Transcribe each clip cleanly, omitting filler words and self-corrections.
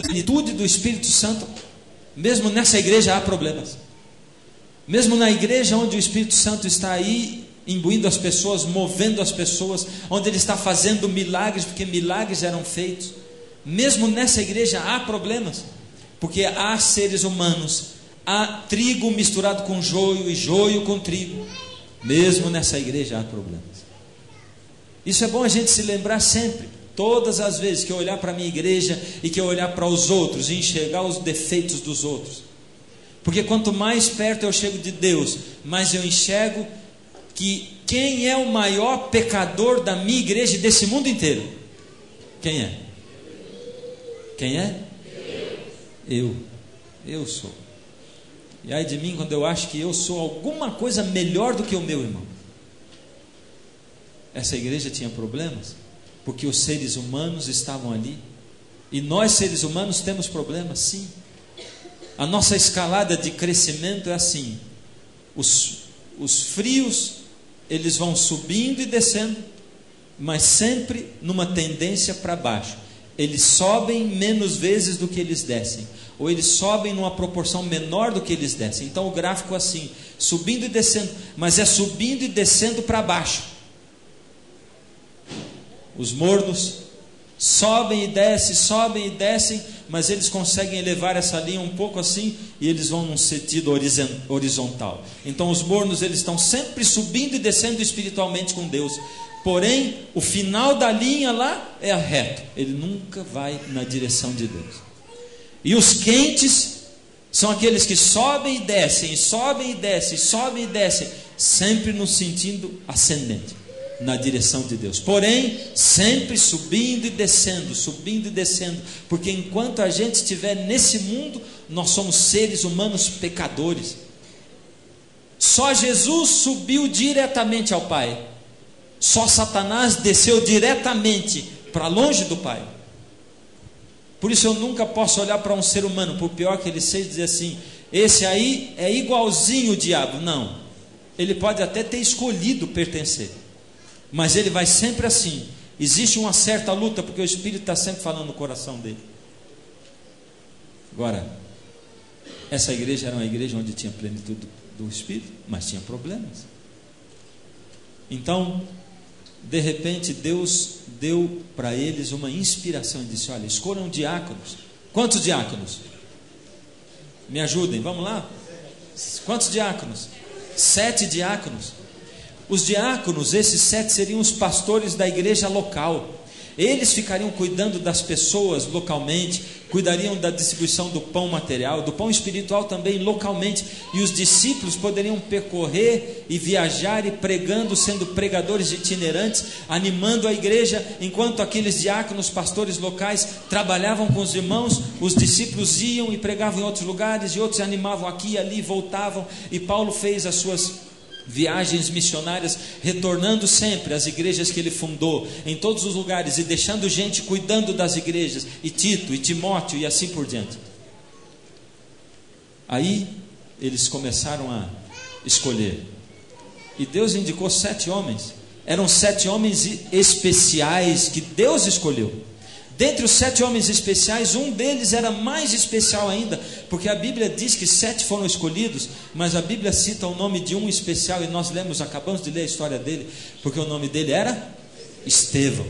plenitude do Espírito Santo, mesmo nessa igreja há problemas. Mesmo na igreja onde o Espírito Santo está aí, imbuindo as pessoas, movendo as pessoas, onde Ele está fazendo milagres, porque milagres eram feitos, mesmo nessa igreja há problemas, porque há seres humanos, há trigo misturado com joio e joio com trigo. Mesmo nessa igreja há problemas. Isso é bom a gente se lembrar sempre. Todas as vezes que eu olhar para a minha igreja e que eu olhar para os outros e enxergar os defeitos dos outros, porque quanto mais perto eu chego de Deus, mais eu enxergo que quem é o maior pecador da minha igreja e desse mundo inteiro? Quem é? Quem é? Eu sou. E ai de mim quando eu acho que eu sou alguma coisa melhor do que o meu irmão. Essa igreja tinha problemas porque os seres humanos estavam ali. E nós seres humanos temos problemas, sim. A nossa escalada de crescimento é assim. Os frios, eles vão subindo e descendo, mas sempre numa tendência para baixo. Eles sobem menos vezes do que eles descem, ou eles sobem numa proporção menor do que eles descem. Então o gráfico é assim, subindo e descendo, mas é subindo e descendo para baixo. Os mornos sobem e descem, mas eles conseguem elevar essa linha um pouco assim, e eles vão num sentido horizontal. Então os mornos, eles estão sempre subindo e descendo espiritualmente com Deus. Porém, o final da linha lá é reto. Ele nunca vai na direção de Deus. E os quentes são aqueles que sobem e descem, sempre no sentido ascendente, na direção de Deus. Porém, sempre subindo e descendo, porque enquanto a gente estiver nesse mundo, nós somos seres humanos pecadores. Só Jesus subiu diretamente ao Pai. Só Satanás desceu diretamente para longe do Pai. Por isso eu nunca posso olhar para um ser humano, por pior que ele seja, e dizer assim: esse aí é igualzinho o diabo. Não, ele pode até ter escolhido pertencer, mas ele vai sempre assim. Existe uma certa luta, porque o Espírito está sempre falando no coração dele. Agora, essa igreja era uma igreja onde tinha plenitude do Espírito, mas tinha problemas. Então, de repente, Deus deu para eles uma inspiração e disse: olha, escolham diáconos. Quantos diáconos? Me ajudem, vamos lá? Quantos diáconos? 7 diáconos. Os diáconos, esses 7 seriam os pastores da igreja local. Eles ficariam cuidando das pessoas localmente, cuidariam da distribuição do pão material, do pão espiritual também localmente. E os discípulos poderiam percorrer e viajar e pregando, sendo pregadores itinerantes, animando a igreja, enquanto aqueles diáconos, pastores locais, trabalhavam com os irmãos. Os discípulos iam e pregavam em outros lugares, e outros animavam aqui e ali, voltavam. E Paulo fez as suas viagens missionárias, retornando sempre às igrejas que ele fundou, em todos os lugares, e deixando gente cuidando das igrejas, e Tito, e Timóteo, e assim por diante. Aí eles começaram a escolher, e Deus indicou 7 homens. Eram 7 homens especiais que Deus escolheu. Dentre os 7 homens especiais, um deles era mais especial ainda, porque a Bíblia diz que 7 foram escolhidos, mas a Bíblia cita o nome de um especial, e nós acabamos de ler a história dele, porque o nome dele era Estevão.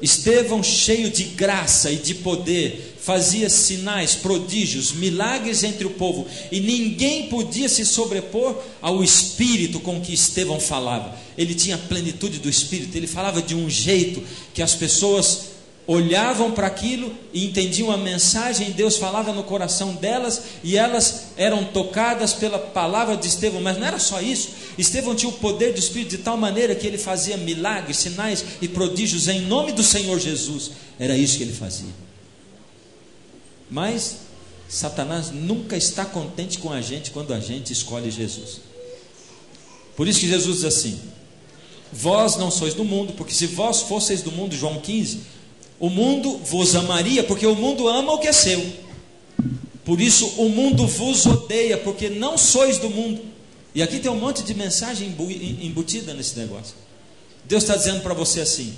Estevão, cheio de graça e de poder, fazia sinais, prodígios, milagres entre o povo, e ninguém podia se sobrepor ao Espírito com que Estevão falava. Ele tinha a plenitude do Espírito, ele falava de um jeito que as pessoas olhavam para aquilo e entendiam a mensagem. Deus falava no coração delas, e elas eram tocadas pela palavra de Estevão. Mas não era só isso. Estevão tinha o poder do Espírito de tal maneira que ele fazia milagres, sinais e prodígios em nome do Senhor Jesus. Era isso que ele fazia. Mas Satanás nunca está contente com a gente quando a gente escolhe Jesus. Por isso que Jesus diz assim: vós não sois do mundo, porque se vós fosseis do mundo, João 15, o mundo vos amaria, porque o mundo ama o que é seu. Por isso o mundo vos odeia, porque não sois do mundo. E aqui tem um monte de mensagem embutida nesse negócio. Deus está dizendo para você assim: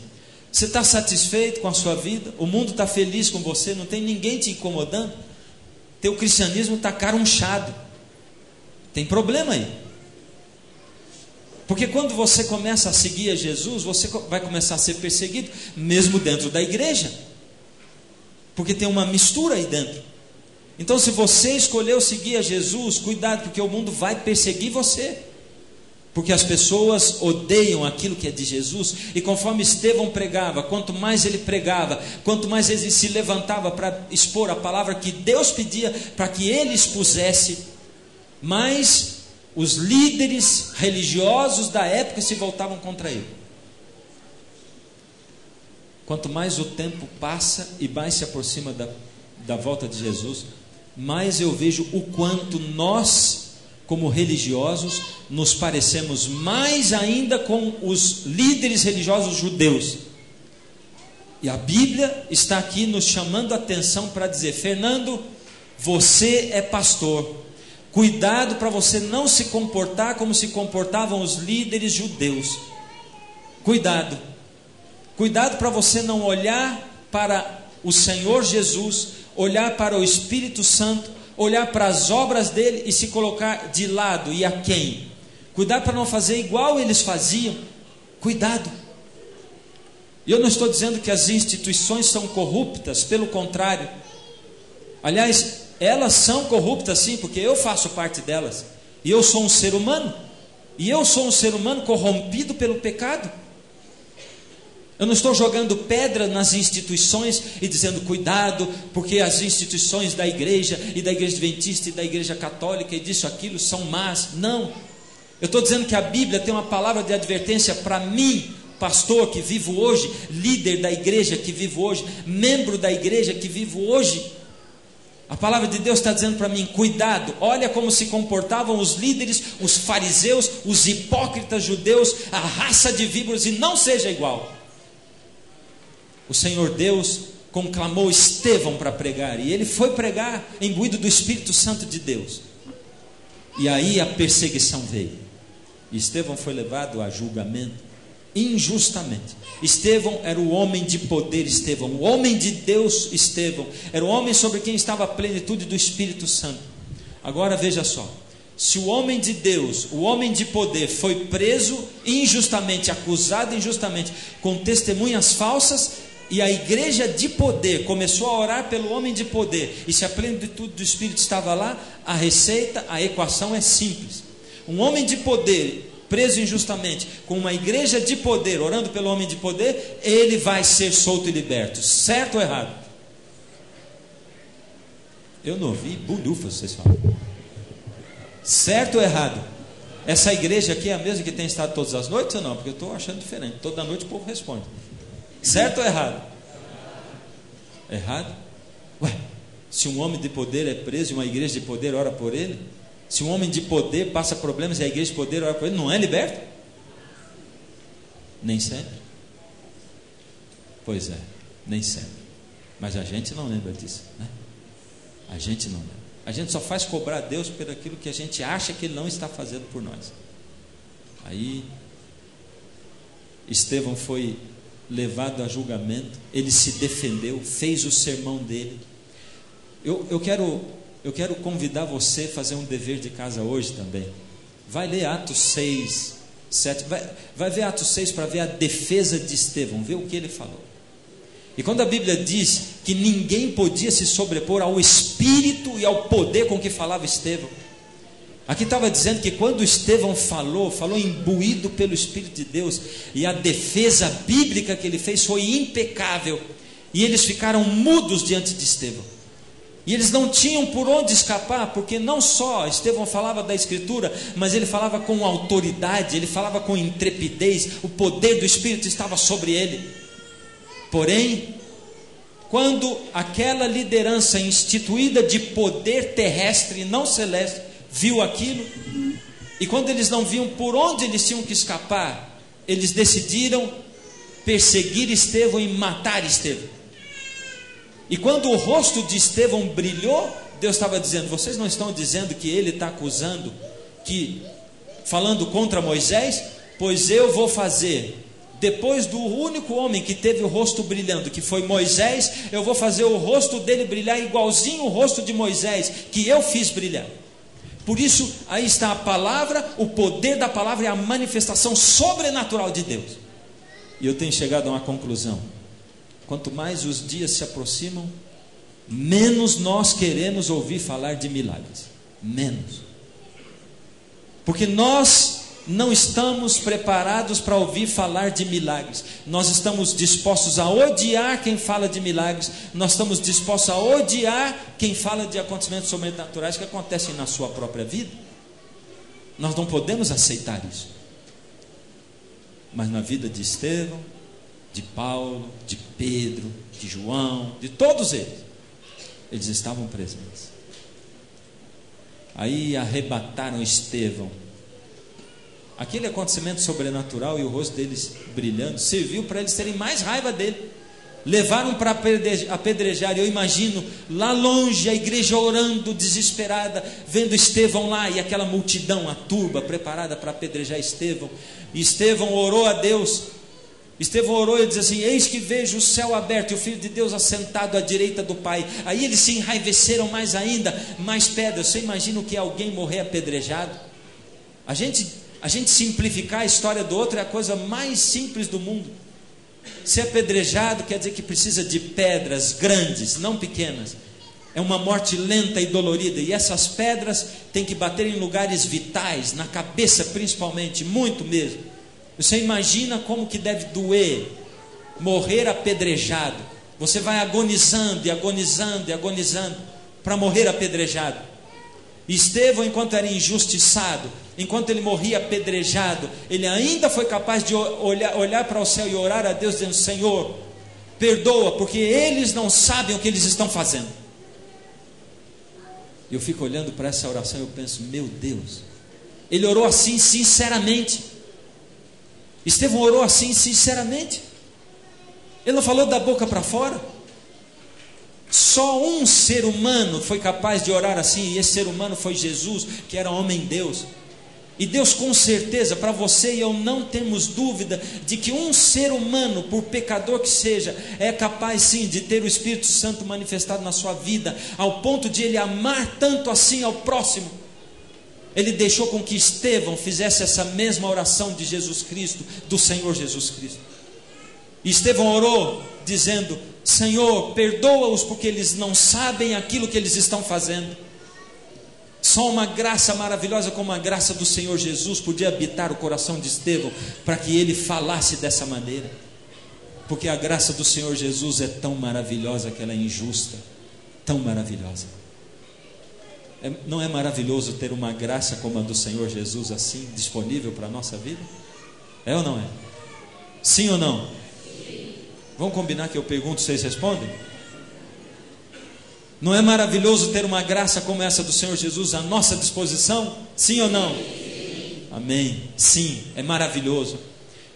Você está satisfeito com a sua vida? O mundo está feliz com você? Não tem ninguém te incomodando? Teu cristianismo está carunchado. Tem problema aí. Porque quando você começa a seguir a Jesus, você vai começar a ser perseguido, mesmo dentro da igreja. Porque tem uma mistura aí dentro. Então, se você escolheu seguir a Jesus, cuidado, porque o mundo vai perseguir você. Porque as pessoas odeiam aquilo que é de Jesus. E conforme Estevão pregava, quanto mais ele pregava, quanto mais ele se levantava para expor a palavra que Deus pedia para que ele expusesse, mais os líderes religiosos da época se voltavam contra ele. Quanto mais o tempo passa e mais se aproxima da volta de Jesus, mais eu vejo o quanto nós, como religiosos, nos parecemos mais ainda com os líderes religiosos judeus. E a Bíblia está aqui nos chamando a atenção para dizer: Fernando, você é pastor, cuidado para você não se comportar como se comportavam os líderes judeus. Cuidado para você não olhar para o Senhor Jesus, olhar para o Espírito Santo, olhar para as obras dele e se colocar de lado e a quem. Cuidado para não fazer igual eles faziam. Cuidado. E eu não estou dizendo que as instituições são corruptas, pelo contrário. Aliás, elas são corruptas sim, porque eu faço parte delas. E eu sou um ser humano. E eu sou um ser humano corrompido pelo pecado. Eu não estou jogando pedra nas instituições e dizendo cuidado, porque as instituições da igreja e da igreja adventista e da igreja católica e disso, aquilo são más. Não. Eu estou dizendo que a Bíblia tem uma palavra de advertência para mim, pastor que vivo hoje, líder da igreja que vivo hoje, membro da igreja que vivo hoje. A palavra de Deus está dizendo para mim: cuidado, olha como se comportavam os líderes, os fariseus, os hipócritas judeus, a raça de víboras, e não seja igual. O Senhor Deus conclamou Estevão para pregar, e ele foi pregar imbuído do Espírito Santo de Deus. E aí a perseguição veio, e Estevão foi levado a julgamento injustamente. Estevão era o homem de poder, Estevão, o homem de Deus, Estevão, era o homem sobre quem estava a plenitude do Espírito Santo. Agora veja só, se o homem de Deus, o homem de poder, foi preso injustamente, acusado injustamente, com testemunhas falsas, e a igreja de poder começou a orar pelo homem de poder, e se a plenitude do Espírito estava lá, a receita, a equação é simples. Um homem de poder preso injustamente, com uma igreja de poder orando pelo homem de poder, ele vai ser solto e liberto. Certo ou errado? Eu não ouvi bulhufas vocês falam. Certo ou errado? Essa igreja aqui é a mesma que tem estado todas as noites ou não? Porque eu estou achando diferente. Toda noite o povo responde. Certo ou errado? Errado? Ué, se um homem de poder é preso e uma igreja de poder ora por ele, se um homem de poder passa problemas e a igreja de poder ora por ele, não é liberto? Nem sempre. Pois é, nem sempre. Mas a gente não lembra disso, né? A gente não lembra. A gente só faz cobrar a Deus por aquilo que a gente acha que Ele não está fazendo por nós. Aí Estevão foi levado a julgamento, ele se defendeu, fez o sermão dele. Eu quero convidar você a fazer um dever de casa hoje também. Vai ler Atos 6, 7, vai ver Atos 6 para ver a defesa de Estevão, ver o que ele falou. E quando a Bíblia diz que ninguém podia se sobrepor ao espírito e ao poder com que falava Estevão, aqui estava dizendo que quando Estevão falou imbuído pelo Espírito de Deus, e a defesa bíblica que ele fez foi impecável, e eles ficaram mudos diante de Estevão, e eles não tinham por onde escapar, porque não só Estevão falava da Escritura, mas ele falava com autoridade, ele falava com intrepidez, o poder do Espírito estava sobre ele. Porém, quando aquela liderança instituída de poder terrestre e não celeste viu aquilo, e quando eles não viam por onde eles tinham que escapar, eles decidiram perseguir Estevão e matar Estevão. E quando o rosto de Estevão brilhou, Deus estava dizendo: vocês não estão dizendo que ele está acusando, falando contra Moisés? Pois eu vou fazer depois do único homem que teve o rosto brilhando, que foi Moisés, eu vou fazer o rosto dele brilhar igualzinho o rosto de Moisés, que eu fiz brilhar. Por isso, aí está a palavra, o poder da palavra e a manifestação sobrenatural de Deus. E eu tenho chegado a uma conclusão: quanto mais os dias se aproximam, menos nós queremos ouvir falar de milagres. Menos. Porque nós não estamos preparados para ouvir falar de milagres. Nós estamos dispostos a odiar quem fala de milagres. Nós estamos dispostos a odiar quem fala de acontecimentos sobrenaturais que acontecem na sua própria vida. Nós não podemos aceitar isso. Mas na vida de Estevão, de Paulo, de Pedro, de João, de todos eles estavam presentes. Aí arrebataram Estevão. Aquele acontecimento sobrenatural e o rosto deles brilhando serviu para eles terem mais raiva dele. Levaram para apedrejar. Eu imagino lá longe a igreja orando desesperada, vendo Estevão lá e aquela multidão, a turba preparada para apedrejar Estevão. E Estevão orou a Deus. Estevão orou e disse assim: eis que vejo o céu aberto e o Filho de Deus assentado à direita do Pai. Aí eles se enraiveceram mais ainda, mais pedras. Você imagina o que é alguém morrer apedrejado? A gente simplificar a história do outro é a coisa mais simples do mundo. Ser apedrejado quer dizer que precisa de pedras grandes, não pequenas. É uma morte lenta e dolorida. E essas pedras têm que bater em lugares vitais, na cabeça principalmente, muito mesmo. Você imagina como que deve doer morrer apedrejado. Você vai agonizando e agonizando e agonizando para morrer apedrejado. Estevão, enquanto era injustiçado, enquanto ele morria apedrejado, ele ainda foi capaz de olhar para o céu e orar a Deus dizendo: Senhor, perdoa, porque eles não sabem o que eles estão fazendo. Eu fico olhando para essa oração e eu penso: meu Deus, ele orou assim sinceramente. Estevão orou assim sinceramente. Ele não falou da boca para fora. Só um ser humano foi capaz de orar assim, e esse ser humano foi Jesus, que era homem-Deus. E Deus, com certeza, para você e eu não temos dúvida de que um ser humano, por pecador que seja, é capaz sim de ter o Espírito Santo manifestado na sua vida, ao ponto de ele amar tanto assim ao próximo. Ele deixou com que Estevão fizesse essa mesma oração de Jesus Cristo, do Senhor Jesus Cristo. E Estevão orou dizendo: Senhor, perdoa-os porque eles não sabem aquilo que eles estão fazendo. Só uma graça maravilhosa como a graça do Senhor Jesus podia habitar o coração de Estevão para que ele falasse dessa maneira. Porque a graça do Senhor Jesus é tão maravilhosa que ela é injusta, tão maravilhosa. Não é maravilhoso ter uma graça como a do Senhor Jesus assim, disponível para a nossa vida? É ou não é? Sim ou não? Sim. Vamos combinar que eu pergunto, vocês respondem? Não é maravilhoso ter uma graça como essa do Senhor Jesus à nossa disposição? Sim ou não? Sim. Amém. Sim, é maravilhoso.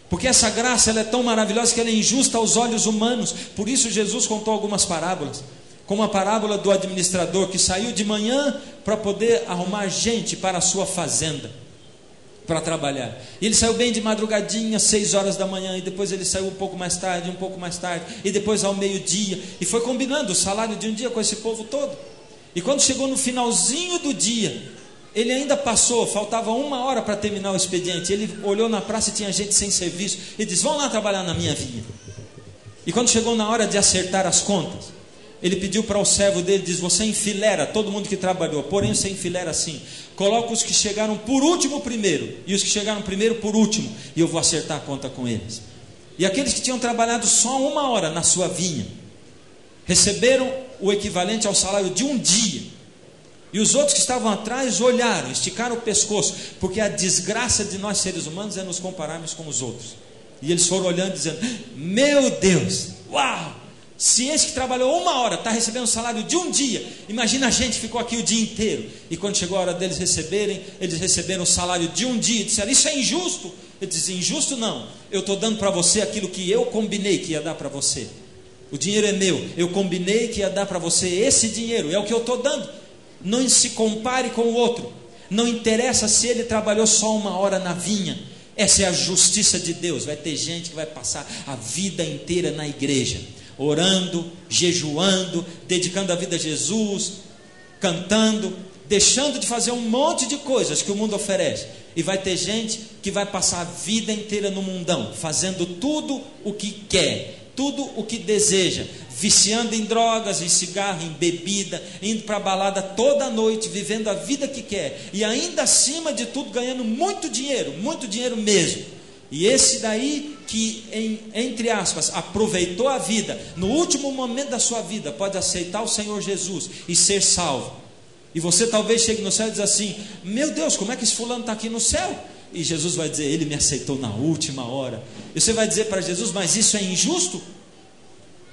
Porque essa graça ela é tão maravilhosa que ela é injusta aos olhos humanos. Por isso Jesus contou algumas parábolas. Como a parábola do administrador que saiu de manhã para poder arrumar gente para a sua fazenda, para trabalhar. E ele saiu bem de madrugadinha, 6 horas da manhã, e depois ele saiu um pouco mais tarde, e depois ao meio-dia, e foi combinando o salário de um dia com esse povo todo. E quando chegou no finalzinho do dia, ele ainda passou, faltava 1 hora para terminar o expediente. Ele olhou na praça e tinha gente sem serviço, e disse: vão lá trabalhar na minha vinha. E quando chegou na hora de acertar as contas, ele pediu para o servo dele, diz: você enfileira todo mundo que trabalhou, porém você enfileira assim, coloca os que chegaram por último primeiro, e os que chegaram primeiro por último, e eu vou acertar a conta com eles. E aqueles que tinham trabalhado só 1 hora na sua vinha, receberam o equivalente ao salário de um dia. E os outros que estavam atrás olharam, esticaram o pescoço, porque a desgraça de nós seres humanos é nos compararmos com os outros. E eles foram olhando dizendo: meu Deus, uau! Se esse que trabalhou 1 hora está recebendo o salário de um dia, imagina a gente que ficou aqui o dia inteiro. E quando chegou a hora deles receberem, eles receberam o salário de um dia e disseram: isso é injusto. Ele disse: injusto não, eu estou dando para você aquilo que eu combinei que ia dar para você. O dinheiro é meu, eu combinei que ia dar para você esse dinheiro, é o que eu estou dando. Não se compare com o outro. Não interessa se ele trabalhou só 1 hora na vinha. Essa é a justiça de Deus. Vai ter gente que vai passar a vida inteira na igreja, orando, jejuando, dedicando a vida a Jesus, cantando, deixando de fazer um monte de coisas que o mundo oferece. E vai ter gente que vai passar a vida inteira no mundão, fazendo tudo o que quer, tudo o que deseja, viciando em drogas, em cigarro, em bebida, indo para a balada toda noite, vivendo a vida que quer, e ainda acima de tudo ganhando muito dinheiro mesmo. E esse daí que, entre aspas, aproveitou a vida, no último momento da sua vida, pode aceitar o Senhor Jesus e ser salvo. E você talvez chegue no céu e diz assim: meu Deus, como é que esse fulano está aqui no céu? E Jesus vai dizer: ele me aceitou na última hora. E você vai dizer para Jesus: mas isso é injusto?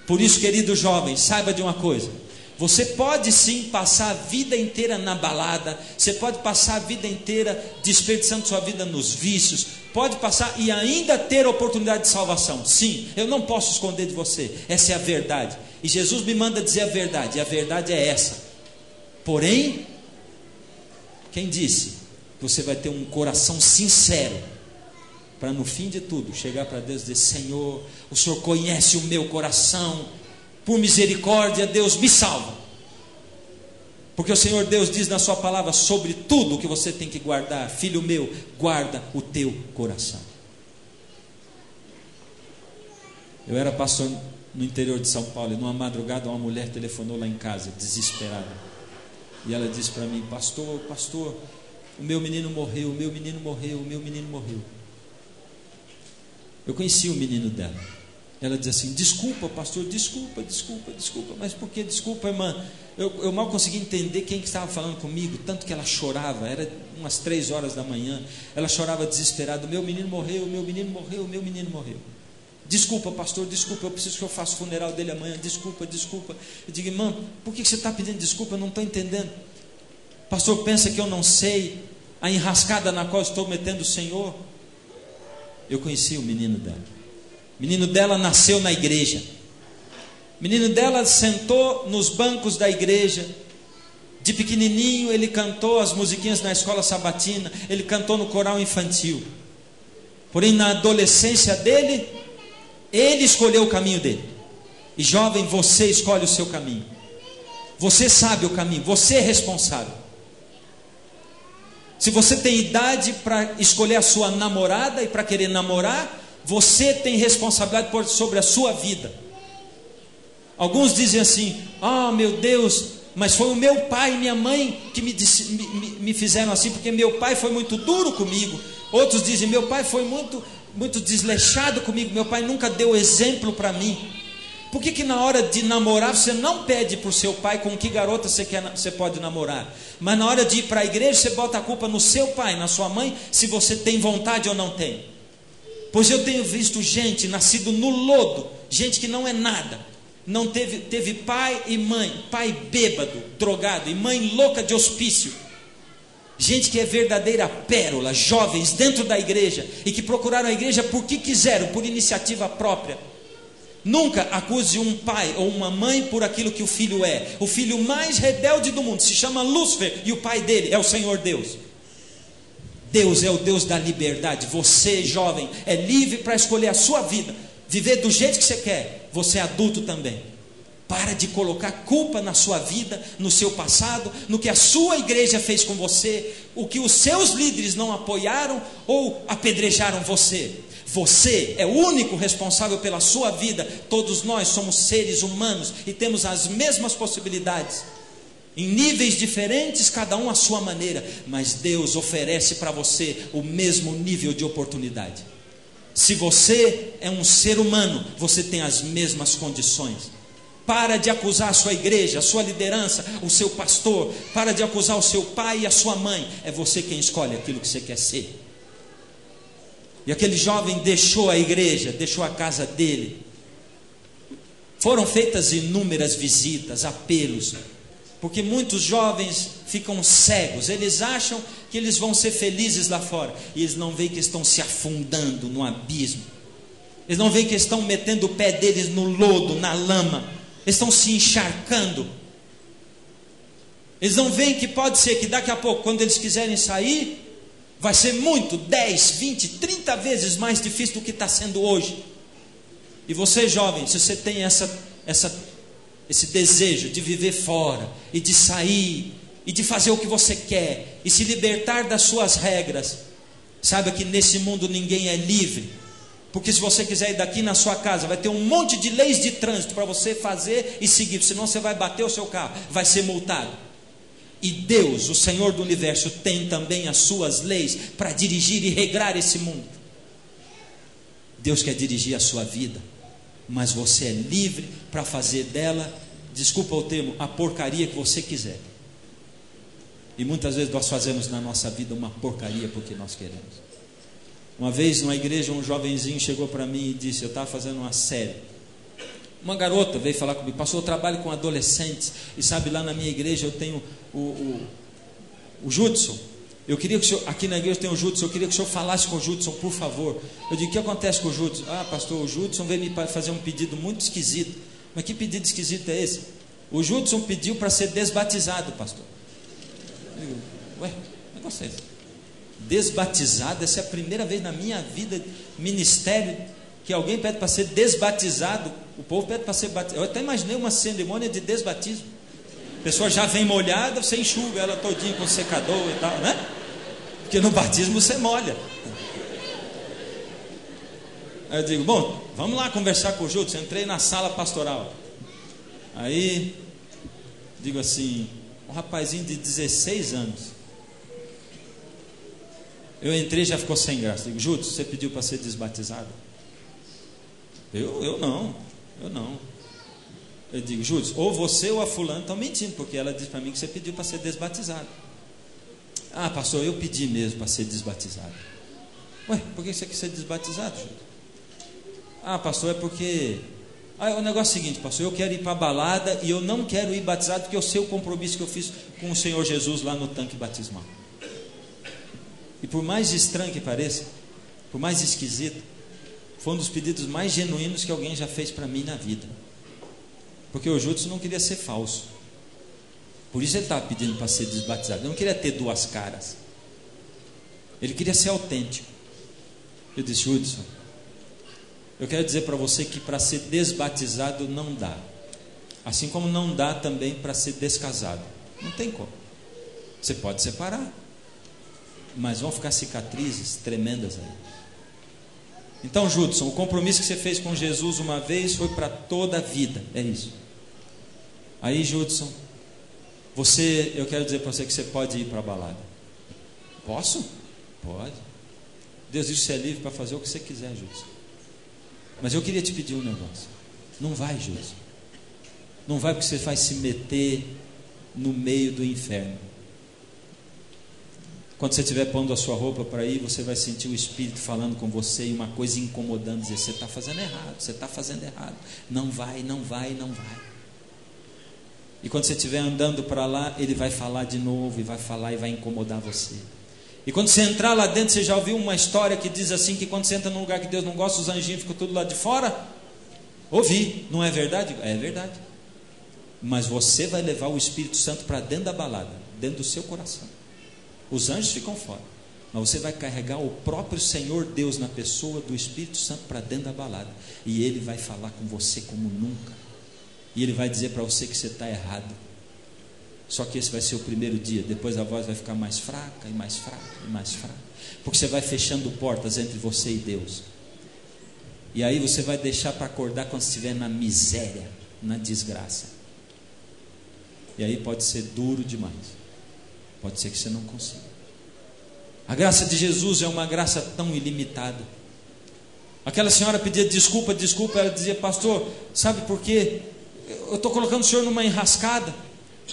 Por isso, querido jovem, saiba de uma coisa: você pode sim passar a vida inteira na balada, você pode passar a vida inteira desperdiçando sua vida nos vícios, pode passar e ainda ter oportunidade de salvação. Sim, eu não posso esconder de você, essa é a verdade. E Jesus me manda dizer a verdade, e a verdade é essa. Porém, quem disse que você vai ter um coração sincero, para no fim de tudo chegar para Deus e dizer: Senhor, o Senhor conhece o meu coração, por misericórdia, Deus, me salva. Porque o Senhor Deus diz na sua palavra sobre tudo o que você tem que guardar: filho meu, guarda o teu coração. Eu era pastor no interior de São Paulo, e numa madrugada uma mulher telefonou lá em casa, desesperada. E ela disse para mim: pastor, o meu menino morreu, o meu menino morreu, o meu menino morreu. Eu conheci o menino dela. Ela dizia assim: desculpa, pastor, desculpa, mas por que desculpa, irmã? Eu mal consegui entender quem que estava falando comigo, tanto que ela chorava. Era umas 3 horas da manhã, ela chorava desesperada: o meu menino morreu, o meu menino morreu, o meu menino morreu. Desculpa, pastor, desculpa, eu preciso que eu faça o funeral dele amanhã, desculpa. Eu digo: irmã, por que você está pedindo desculpa? Eu não estou entendendo. Pastor, pensa que eu não sei a enrascada na qual estou metendo o Senhor? Eu conheci o menino dela. O menino dela nasceu na igreja. O menino dela sentou nos bancos da igreja. De pequenininho ele cantou as musiquinhas na escola sabatina, ele cantou no coral infantil. Porém, na adolescência dele, ele escolheu o caminho dele. E jovem, você escolhe o seu caminho. Você sabe o caminho, você é responsável. Se você tem idade para escolher a sua namorada e para querer namorar, você tem responsabilidade sobre a sua vida. Alguns dizem assim: meu Deus, mas foi o meu pai e minha mãe que me fizeram assim, porque meu pai foi muito duro comigo. Outros dizem: meu pai foi muito desleixado comigo, meu pai nunca deu exemplo para mim. Por que na hora de namorar você não pede para o seu pai com que garota você pode namorar? Mas na hora de ir para a igreja você bota a culpa no seu pai, na sua mãe, se você tem vontade ou não tem. Pois eu tenho visto gente nascido no lodo, gente que não é nada, não teve pai e mãe, pai bêbado, drogado, e mãe louca de hospício. Gente que é verdadeira pérola, jovens dentro da igreja, e que procuraram a igreja porque quiseram, por iniciativa própria. Nunca acuse um pai ou uma mãe por aquilo que o filho é. O filho mais rebelde do mundo se chama Lúcifer, e o pai dele é o Senhor Deus. Deus é o Deus da liberdade. Você, jovem, é livre para escolher a sua vida, viver do jeito que você quer. Você é adulto também. Para de colocar culpa na sua vida, no seu passado, no que a sua igreja fez com você, o que os seus líderes não apoiaram ou apedrejaram você. Você é o único responsável pela sua vida. Todos nós somos seres humanos e temos as mesmas possibilidades, em níveis diferentes, cada um à sua maneira, mas Deus oferece para você o mesmo nível de oportunidade. Se você é um ser humano, você tem as mesmas condições. Para de acusar a sua igreja, a sua liderança, o seu pastor. Para de acusar o seu pai e a sua mãe. É você quem escolhe aquilo que você quer ser. E aquele jovem deixou a igreja, deixou a casa dele. Foram feitas inúmeras visitas, apelos, porque muitos jovens ficam cegos. Eles acham que eles vão ser felizes lá fora, e eles não veem que estão se afundando no abismo. Eles não veem que estão metendo o pé deles no lodo, na lama. Eles estão se encharcando. Eles não veem que pode ser que daqui a pouco, quando eles quiserem sair, vai ser muito, 10, 20, 30 vezes mais difícil do que está sendo hoje. E você, jovem, se você tem esse desejo de viver fora, e de sair, e de fazer o que você quer, e se libertar das suas regras, saiba que nesse mundo ninguém é livre. Porque se você quiser ir daqui na sua casa, vai ter um monte de leis de trânsito para você fazer e seguir, senão você vai bater o seu carro, vai ser multado. E Deus, o Senhor do universo, tem também as suas leis para dirigir e regrar esse mundo. Deus quer dirigir a sua vida, mas você é livre para fazer dela, desculpa o termo, a porcaria que você quiser. E muitas vezes nós fazemos na nossa vida uma porcaria porque nós queremos. Uma vez numa igreja um jovenzinho chegou para mim e disse, eu estava fazendo uma série. Uma garota veio falar comigo, pastor, eu trabalho com adolescentes, e sabe, lá na minha igreja eu tenho o Judson. Eu queria que o senhor, aqui na igreja tem o Judson, eu queria que o senhor falasse com o Judson, por favor. Eu digo, o que acontece com o Judson? Ah, pastor, o Judson veio me fazer um pedido muito esquisito. Mas que pedido esquisito é esse? O Judson pediu para ser desbatizado, pastor. Eu digo, ué, que negócio é esse? Desbatizado, essa é a primeira vez na minha vida, ministério, que alguém pede para ser desbatizado. O povo pede para ser batizado. Eu até imaginei uma cerimônia de desbatismo. A pessoa já vem molhada, você enxuga ela todinha com secador e tal, né? Porque no batismo você molha. Aí eu digo, bom, vamos lá conversar com o Júlio. Entrei na sala pastoral. Aí digo assim, um rapazinho de 16 anos. Eu entrei e já ficou sem graça. Digo, Júlio, você pediu para ser desbatizado? Eu não. Eu digo, Júlio, ou você ou a fulana estão mentindo, porque ela disse para mim que você pediu para ser desbatizado. Ah, pastor, eu pedi mesmo para ser desbatizado. Ué, por que você quer ser desbatizado, Júlio? Ah, pastor, é porque... o negócio é o seguinte, pastor, eu quero ir para a balada e eu não quero ir batizado porque eu sei o compromisso que eu fiz com o Senhor Jesus lá no tanque batismal. E por mais estranho que pareça, por mais esquisito, foi um dos pedidos mais genuínos que alguém já fez para mim na vida. Porque o Judson não queria ser falso. Por isso ele estava pedindo para ser desbatizado. Ele não queria ter duas caras. Ele queria ser autêntico. Eu disse, Judson, eu quero dizer para você que para ser desbatizado não dá. Assim como não dá também para ser descasado. Não tem como. Você pode separar, mas vão ficar cicatrizes tremendas aí. Então, Judson, o compromisso que você fez com Jesus uma vez foi para toda a vida. É isso. Aí, Judson, eu quero dizer para você que você pode ir para a balada. Posso? Pode. Deus diz que você é livre para fazer o que você quiser, Judson. Mas eu queria te pedir um negócio. Não vai, Judson. Não vai porque você vai se meter no meio do inferno. Quando você estiver pondo a sua roupa para ir, você vai sentir o Espírito falando com você e uma coisa incomodando, dizer, você está fazendo errado, você está fazendo errado. Não vai, não vai, não vai. E quando você estiver andando para lá, ele vai falar de novo, e vai falar e vai incomodar você. E quando você entrar lá dentro, você já ouviu uma história que diz assim, que quando você entra num lugar que Deus não gosta, os anjinhos ficam tudo lá de fora? Ouvi, não é verdade? É verdade. Mas você vai levar o Espírito Santo para dentro da balada, dentro do seu coração. Os anjos ficam fora, mas você vai carregar o próprio Senhor Deus na pessoa do Espírito Santo para dentro da balada, e Ele vai falar com você como nunca, e Ele vai dizer para você que você está errado. Só que esse vai ser o primeiro dia, depois a voz vai ficar mais fraca, e mais fraca, e mais fraca, porque você vai fechando portas entre você e Deus, e aí você vai deixar para acordar quando estiver na miséria, na desgraça, e aí pode ser duro demais. Pode ser que você não consiga. A graça de Jesus é uma graça tão ilimitada. Aquela senhora pedia desculpa, ela dizia, pastor, sabe por quê? Eu estou colocando o senhor numa enrascada.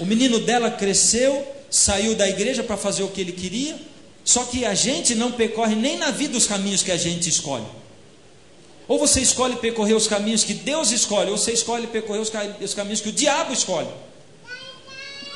O menino dela cresceu, saiu da igreja para fazer o que ele queria, só que a gente não percorre nem na vida os caminhos que a gente escolhe. Ou você escolhe percorrer os caminhos que Deus escolhe, ou você escolhe percorrer os caminhos que o diabo escolhe.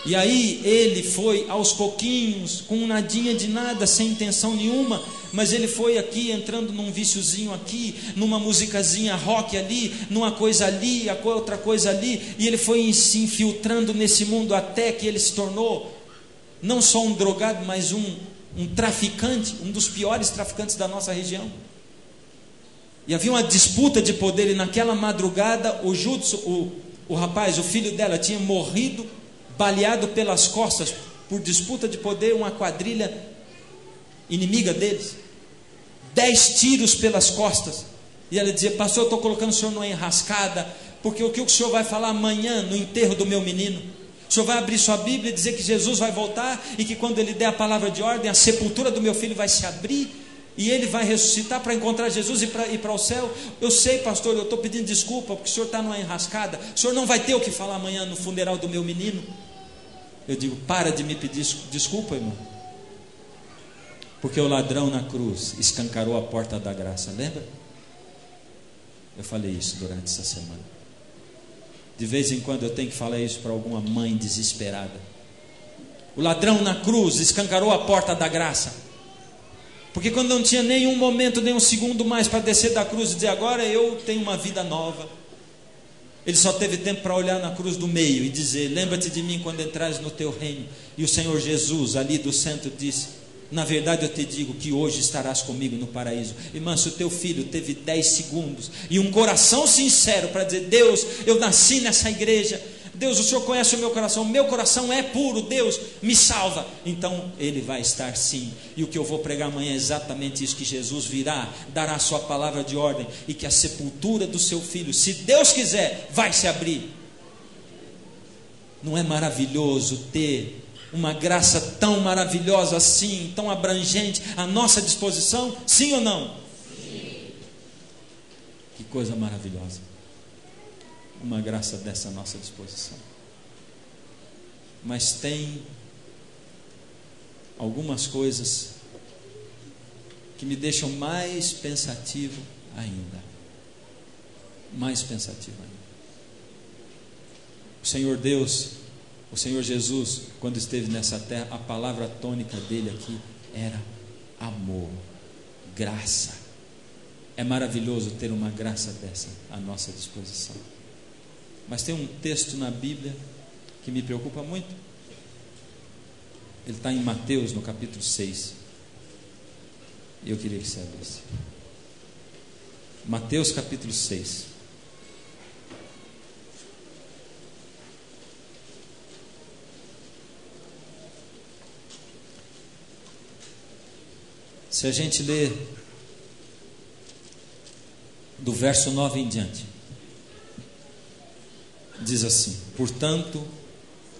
E aí ele foi aos pouquinhos, com um nadinha de nada, sem intenção nenhuma, mas ele foi aqui, entrando num viciozinho aqui, numa musicazinha rock ali, numa coisa ali, outra coisa ali, e ele foi se infiltrando nesse mundo até que ele se tornou, não só um drogado, mas um um traficante, um dos piores traficantes da nossa região. E havia uma disputa de poder, e naquela madrugada o rapaz, o filho dela, tinha morrido baleado pelas costas por disputa de poder, uma quadrilha inimiga deles. 10 tiros pelas costas. E ela dizia: pastor, eu estou colocando o senhor numa enrascada, porque o que o senhor vai falar amanhã no enterro do meu menino? O senhor vai abrir sua Bíblia e dizer que Jesus vai voltar, e que quando ele der a palavra de ordem, a sepultura do meu filho vai se abrir, e ele vai ressuscitar para encontrar Jesus e para ir para o céu. Eu sei, pastor, eu estou pedindo desculpa, porque o senhor está numa enrascada. O senhor não vai ter o que falar amanhã no funeral do meu menino. Eu digo: para de me pedir desculpa, irmão, porque o ladrão na cruz escancarou a porta da graça. Lembra? Eu falei isso durante essa semana. De vez em quando eu tenho que falar isso para alguma mãe desesperada. O ladrão na cruz escancarou a porta da graça. Porque quando não tinha nenhum momento, nem um segundo mais para descer da cruz e dizer: agora eu tenho uma vida nova, ele só teve tempo para olhar na cruz do meio e dizer: lembra-te de mim quando entrares no teu reino. E o Senhor Jesus ali do centro disse: na verdade eu te digo que hoje estarás comigo no paraíso. Irmã, se o teu filho teve 10 segundos e um coração sincero para dizer: Deus, eu nasci nessa igreja, Deus, o Senhor conhece o meu coração é puro, Deus, me salva, então ele vai estar sim. E o que eu vou pregar amanhã é exatamente isso: que Jesus virá, dará a sua palavra de ordem, e que a sepultura do seu filho, se Deus quiser, vai se abrir. Não é maravilhoso ter uma graça tão maravilhosa assim, tão abrangente à nossa disposição? Sim ou não? Sim. Que coisa maravilhosa, uma graça dessa à nossa disposição. Mas tem algumas coisas que me deixam mais pensativo ainda. Mais pensativo ainda. O Senhor Deus, o Senhor Jesus, quando esteve nessa terra, a palavra tônica dele aqui era amor, graça. É maravilhoso ter uma graça dessa à nossa disposição. Mas tem um texto na Bíblia que me preocupa muito. Ele está em Mateus, no capítulo 6. E eu queria que você abrisse. Mateus capítulo 6. Se a gente ler do verso 9 em diante, diz assim: portanto,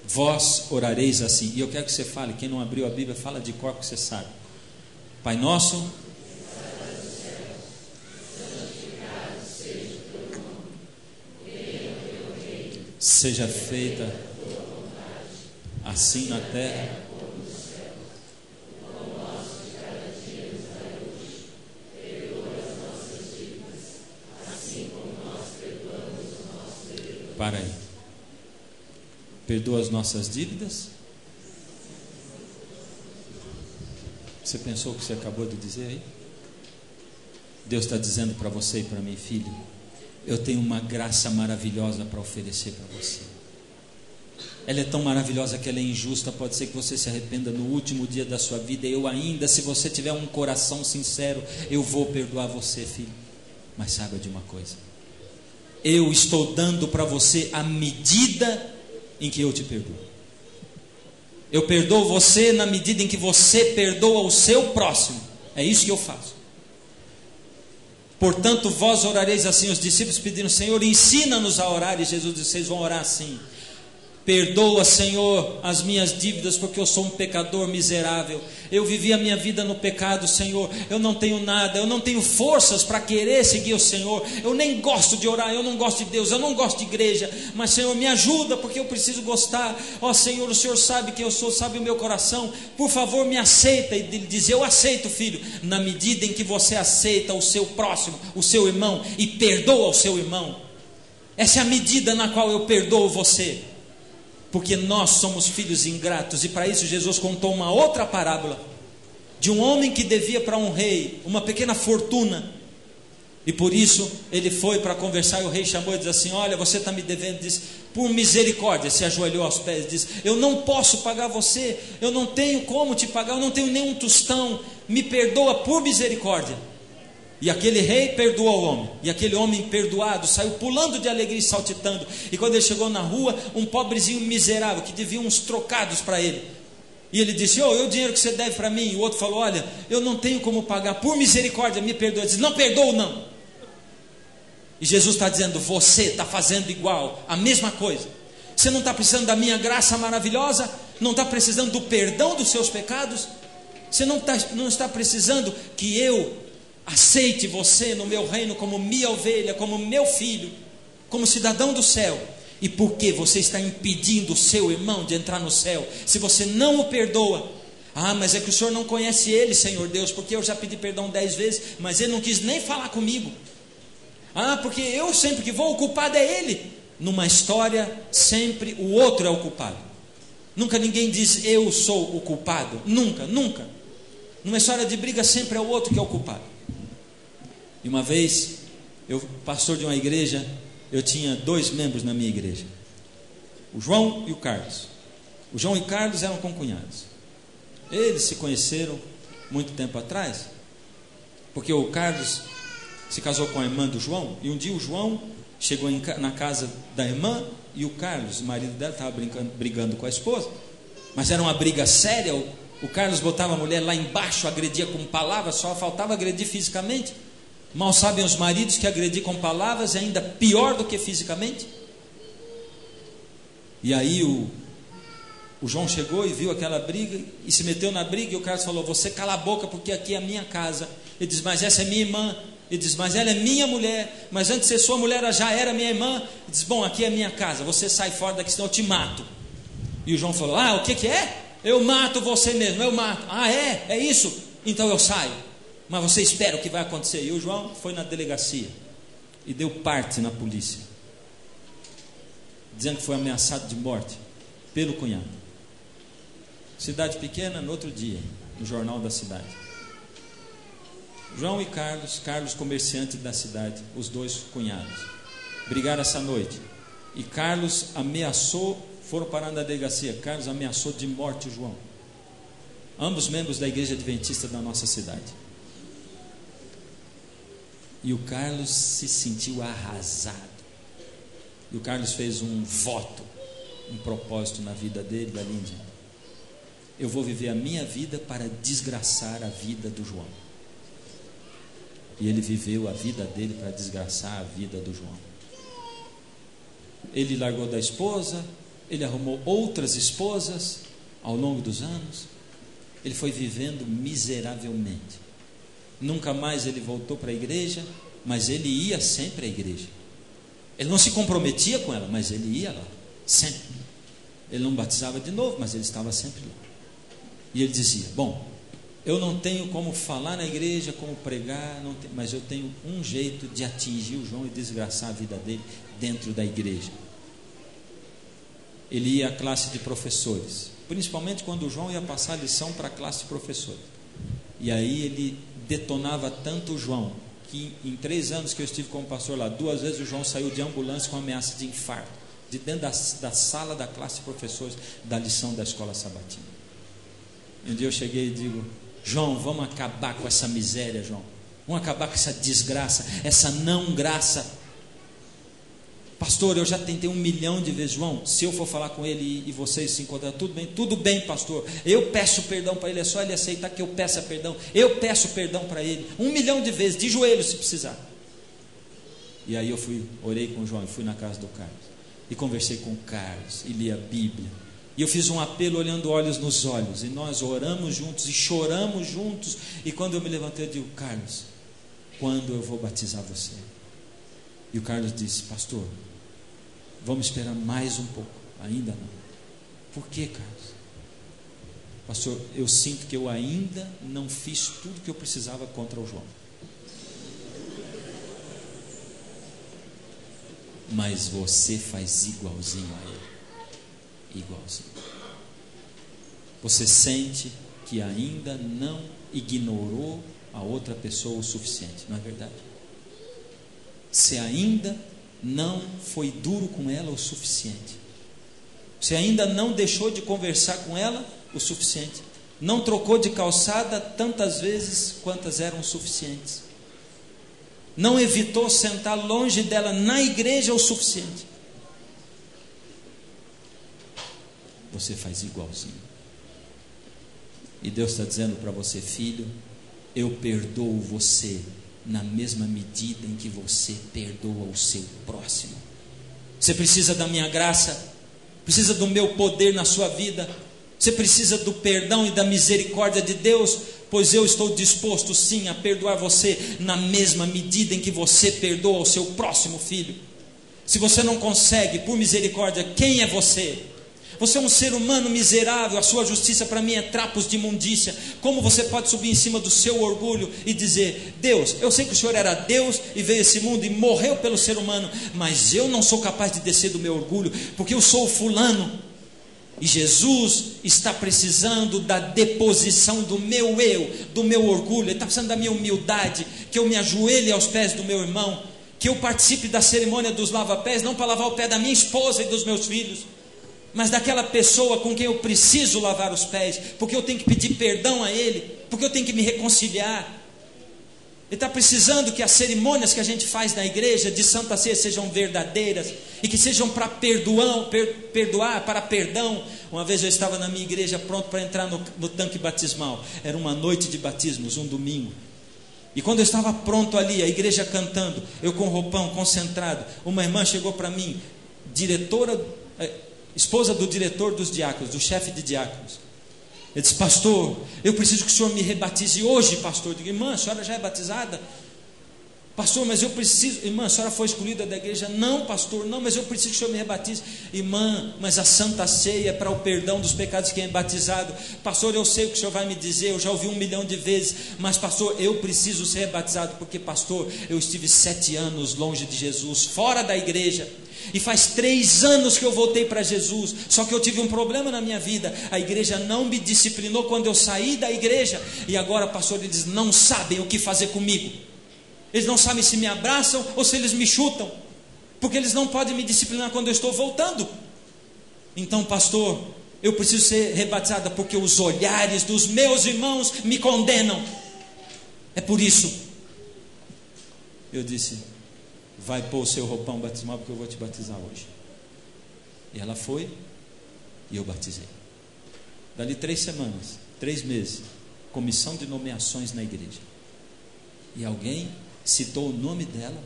vós orareis assim. E eu quero que você fale, quem não abriu a Bíblia, fala de cor que você sabe. Pai nosso, seja feita assim na terra para aí. Perdoa as nossas dívidas. Você pensou o que você acabou de dizer aí? Deus está dizendo para você e para mim: filho, eu tenho uma graça maravilhosa para oferecer para você. Ela é tão maravilhosa que ela é injusta. Pode ser que você se arrependa no último dia da sua vida. Eu ainda, se você tiver um coração sincero, eu vou perdoar você, filho. Mas saiba de uma coisa: eu estou dando para você a medida em que eu te perdoo. Eu perdoo você na medida em que você perdoa o seu próximo. É isso que eu faço. Portanto, vós orareis assim. Os discípulos pediram: Senhor, ensina-nos a orar. E Jesus disse: vocês vão orar assim: perdoa, Senhor, as minhas dívidas, porque eu sou um pecador miserável. Eu vivi a minha vida no pecado, Senhor. Eu não tenho nada, eu não tenho forças para querer seguir o Senhor. Eu nem gosto de orar, eu não gosto de Deus, eu não gosto de igreja. Mas, Senhor, me ajuda, porque eu preciso gostar. Ó Senhor, o Senhor sabe quem eu sou, sabe o meu coração. Por favor, me aceita. E ele diz: eu aceito, filho, na medida em que você aceita o seu próximo, o seu irmão, e perdoa o seu irmão. Essa é a medida na qual eu perdoo você. Porque nós somos filhos ingratos. E para isso Jesus contou uma outra parábola de um homem que devia para um rei uma pequena fortuna. E por isso ele foi para conversar, e o rei chamou e disse assim: olha, você está me devendo. Disse: por misericórdia. Se ajoelhou aos pés e disse: eu não posso pagar você, eu não tenho como te pagar, eu não tenho nenhum tostão, me perdoa por misericórdia. E aquele rei perdoou o homem, e aquele homem perdoado saiu pulando de alegria e saltitando. E quando ele chegou na rua, um pobrezinho miserável que devia uns trocados para ele, e ele disse: o dinheiro que você deve para mim. E o outro falou: olha, eu não tenho como pagar, por misericórdia me perdoa. Ele disse: não perdoo não. E Jesus está dizendo: você está fazendo igual, a mesma coisa. Você não está precisando da minha graça maravilhosa, não está precisando do perdão dos seus pecados, você não está precisando que eu aceite você no meu reino como minha ovelha, como meu filho, como cidadão do céu. E por que você está impedindo o seu irmão de entrar no céu, se você não o perdoa? Mas é que o Senhor não conhece ele, Senhor Deus, porque eu já pedi perdão 10 vezes, mas ele não quis nem falar comigo. Porque eu sempre que vou, o culpado é ele. Numa história, sempre o outro é o culpado. Nunca ninguém diz: eu sou o culpado. Nunca, nunca. Numa história de briga, sempre é o outro que é o culpado. E uma vez, eu, pastor de uma igreja, eu tinha 2 membros na minha igreja, o João e o Carlos. O João e o Carlos eram concunhados. Eles se conheceram muito tempo atrás, porque o Carlos se casou com a irmã do João, e um dia o João chegou na casa da irmã, e o Carlos, o marido dela, estava brigando com a esposa, mas era uma briga séria. O Carlos botava a mulher lá embaixo, agredia com palavras, só faltava agredir fisicamente. Mal sabem os maridos que agredir com palavras é ainda pior do que fisicamente. E aí o João chegou e viu aquela briga e se meteu na briga, e o Carlos falou: você cala a boca, porque aqui é a minha casa. Ele diz: mas essa é minha irmã. Ele diz: mas ela é minha mulher, mas antes de ser sua mulher ela já era minha irmã. Ele diz: bom, aqui é a minha casa, você sai fora daqui, senão eu te mato. E o João falou: o que é? Eu mato você mesmo, eu mato. É isso? Então eu saio, mas você espera o que vai acontecer. E o João foi na delegacia e deu parte na polícia, dizendo que foi ameaçado de morte pelo cunhado. Cidade pequena, no outro dia, no jornal da cidade, João e Carlos comerciante da cidade, os 2 cunhados, brigaram essa noite, e Carlos ameaçou, foram parar na delegacia, Carlos ameaçou de morte o João, ambos membros da igreja adventista da nossa cidade. E o Carlos se sentiu arrasado, e o Carlos fez um voto, um propósito na vida dele, dali em diante: eu vou viver a minha vida para desgraçar a vida do João. E ele viveu a vida dele para desgraçar a vida do João. Ele largou da esposa, ele arrumou outras esposas ao longo dos anos, ele foi vivendo miseravelmente. Nunca mais ele voltou para a igreja, mas ele ia sempre à igreja. Ele não se comprometia com ela, mas ele ia lá, sempre. Ele não batizava de novo, mas ele estava sempre lá. E ele dizia: bom, eu não tenho como falar na igreja, como pregar, mas eu tenho um jeito de atingir o João e desgraçar a vida dele dentro da igreja. Ele ia à classe de professores, principalmente quando o João ia passar lição para a classe de professores. E aí ele detonava tanto o João, que em 3 anos que eu estive como pastor lá, 2 vezes o João saiu de ambulância com ameaça de infarto, de dentro da sala da classe de professores da lição da escola sabatina. E um dia eu cheguei e digo: João, vamos acabar com essa miséria, João. Vamos acabar com essa desgraça, essa não graça. Pastor, eu já tentei 1 milhão de vezes. João, se eu for falar com ele e vocês se encontrarem, tudo bem, pastor. Eu peço perdão para ele, é só ele aceitar que eu peça perdão. Eu peço perdão para ele 1 milhão de vezes, de joelhos se precisar. E aí eu orei com o João e fui na casa do Carlos. E conversei com o Carlos e li a Bíblia. E eu fiz um apelo olhando olhos nos olhos, e nós oramos juntos e choramos juntos. E quando eu me levantei, eu digo: Carlos, quando eu vou batizar você? E o Carlos disse: pastor, vamos esperar mais um pouco. Ainda não. Por que, Carlos? Pastor, eu sinto que eu ainda não fiz tudo que eu precisava contra o João. Mas você faz igualzinho a ele. Igualzinho. Você sente que ainda não ignorou a outra pessoa o suficiente, não é verdade? Você ainda não foi duro com ela o suficiente. Você ainda não deixou de conversar com ela o suficiente. Não trocou de calçada tantas vezes quantas eram suficientes. Não evitou sentar longe dela na igreja o suficiente. Você faz igualzinho. E Deus está dizendo para você: filho, eu perdoo você na mesma medida em que você perdoa o seu próximo. Você precisa da minha graça, precisa do meu poder na sua vida, você precisa do perdão e da misericórdia de Deus, pois eu estou disposto sim a perdoar você na mesma medida em que você perdoa o seu próximo filho. Se você não consegue, por misericórdia, quem é você? Você é um ser humano miserável, a sua justiça para mim é trapos de imundícia. Como você pode subir em cima do seu orgulho e dizer: Deus, eu sei que o Senhor era Deus e veio a esse mundo e morreu pelo ser humano, mas eu não sou capaz de descer do meu orgulho, porque eu sou o fulano. E Jesus está precisando da deposição do meu eu, do meu orgulho. Ele está precisando da minha humildade, que eu me ajoelhe aos pés do meu irmão, que eu participe da cerimônia dos lava-pés, não para lavar o pé da minha esposa e dos meus filhos, mas daquela pessoa com quem eu preciso lavar os pés, porque eu tenho que pedir perdão a ele, porque eu tenho que me reconciliar. Ele está precisando que as cerimônias que a gente faz na igreja de Santa Ceia sejam verdadeiras e que sejam para perdoar, para perdão. Uma vez eu estava na minha igreja pronto para entrar no tanque batismal. Era uma noite de batismos, um domingo. E quando eu estava pronto ali, a igreja cantando, eu com roupão, concentrado, uma irmã chegou para mim, esposa do diretor dos diáconos, do chefe de diáconos. Ele disse: pastor, eu preciso que o senhor me rebatize hoje, pastor. Eu digo: irmã, a senhora já é batizada? Pastor, mas eu preciso. Irmã, a senhora foi escolhida da igreja? Não, pastor, não, mas eu preciso que o senhor me rebatize. Irmã, mas a Santa Ceia é para o perdão dos pecados de quem é batizado. Pastor, eu sei o que o senhor vai me dizer, eu já ouvi 1 milhão de vezes, mas pastor, eu preciso ser rebatizado, porque pastor, eu estive 7 anos longe de Jesus, fora da igreja. E faz 3 anos que eu voltei para Jesus. Só que eu tive um problema na minha vida. A igreja não me disciplinou quando eu saí da igreja. E agora, pastor, eles não sabem o que fazer comigo. Eles não sabem se me abraçam ou se eles me chutam, porque eles não podem me disciplinar quando eu estou voltando. Então, pastor, eu preciso ser rebatizada, porque os olhares dos meus irmãos me condenam. É por isso. Eu disse: vai pôr o seu roupão batismal, porque eu vou te batizar hoje. E ela foi, e eu batizei. Dali 3 semanas, 3 meses, comissão de nomeações na igreja. E alguém citou o nome dela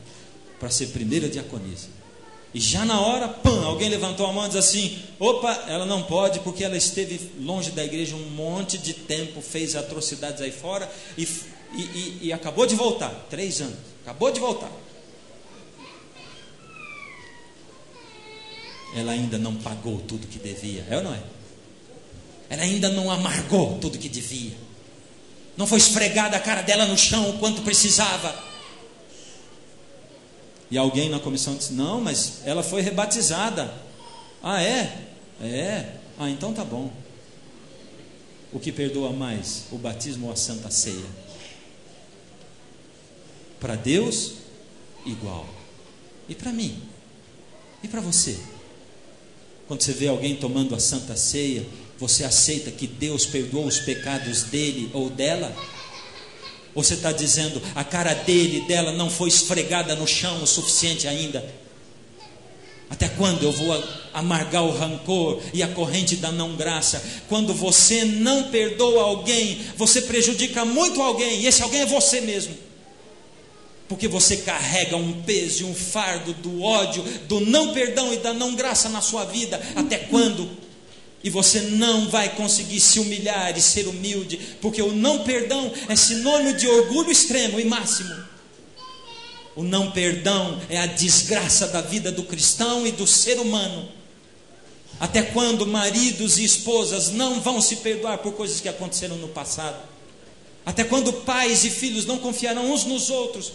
para ser primeira diaconisa. E já na hora, alguém levantou a mão e disse assim: opa, ela não pode, porque ela esteve longe da igreja um monte de tempo, fez atrocidades aí fora e acabou de voltar. 3 anos, acabou de voltar. Ela ainda não pagou tudo que devia, é ou não é? Ela ainda não amargou tudo que devia. Não foi esfregada a cara dela no chão o quanto precisava. E alguém na comissão disse: não, mas ela foi rebatizada. Ah, é? É. Ah, então tá bom. O que perdoa mais, o batismo ou a Santa Ceia? Para Deus, igual. E para mim? E para você? Quando você vê alguém tomando a Santa Ceia, você aceita que Deus perdoou os pecados dele ou dela? Ou você está dizendo: a cara dele e dela não foi esfregada no chão o suficiente ainda? Até quando eu vou amargar o rancor e a corrente da não graça? Quando você não perdoa alguém, você prejudica muito alguém, e esse alguém é você mesmo, porque você carrega um peso e um fardo do ódio, do não perdão e da não graça na sua vida. Até quando? E você não vai conseguir se humilhar e ser humilde, porque o não perdão é sinônimo de orgulho extremo e máximo. O não perdão é a desgraça da vida do cristão e do ser humano. Até quando maridos e esposas não vão se perdoar por coisas que aconteceram no passado? Até quando pais e filhos não confiarão uns nos outros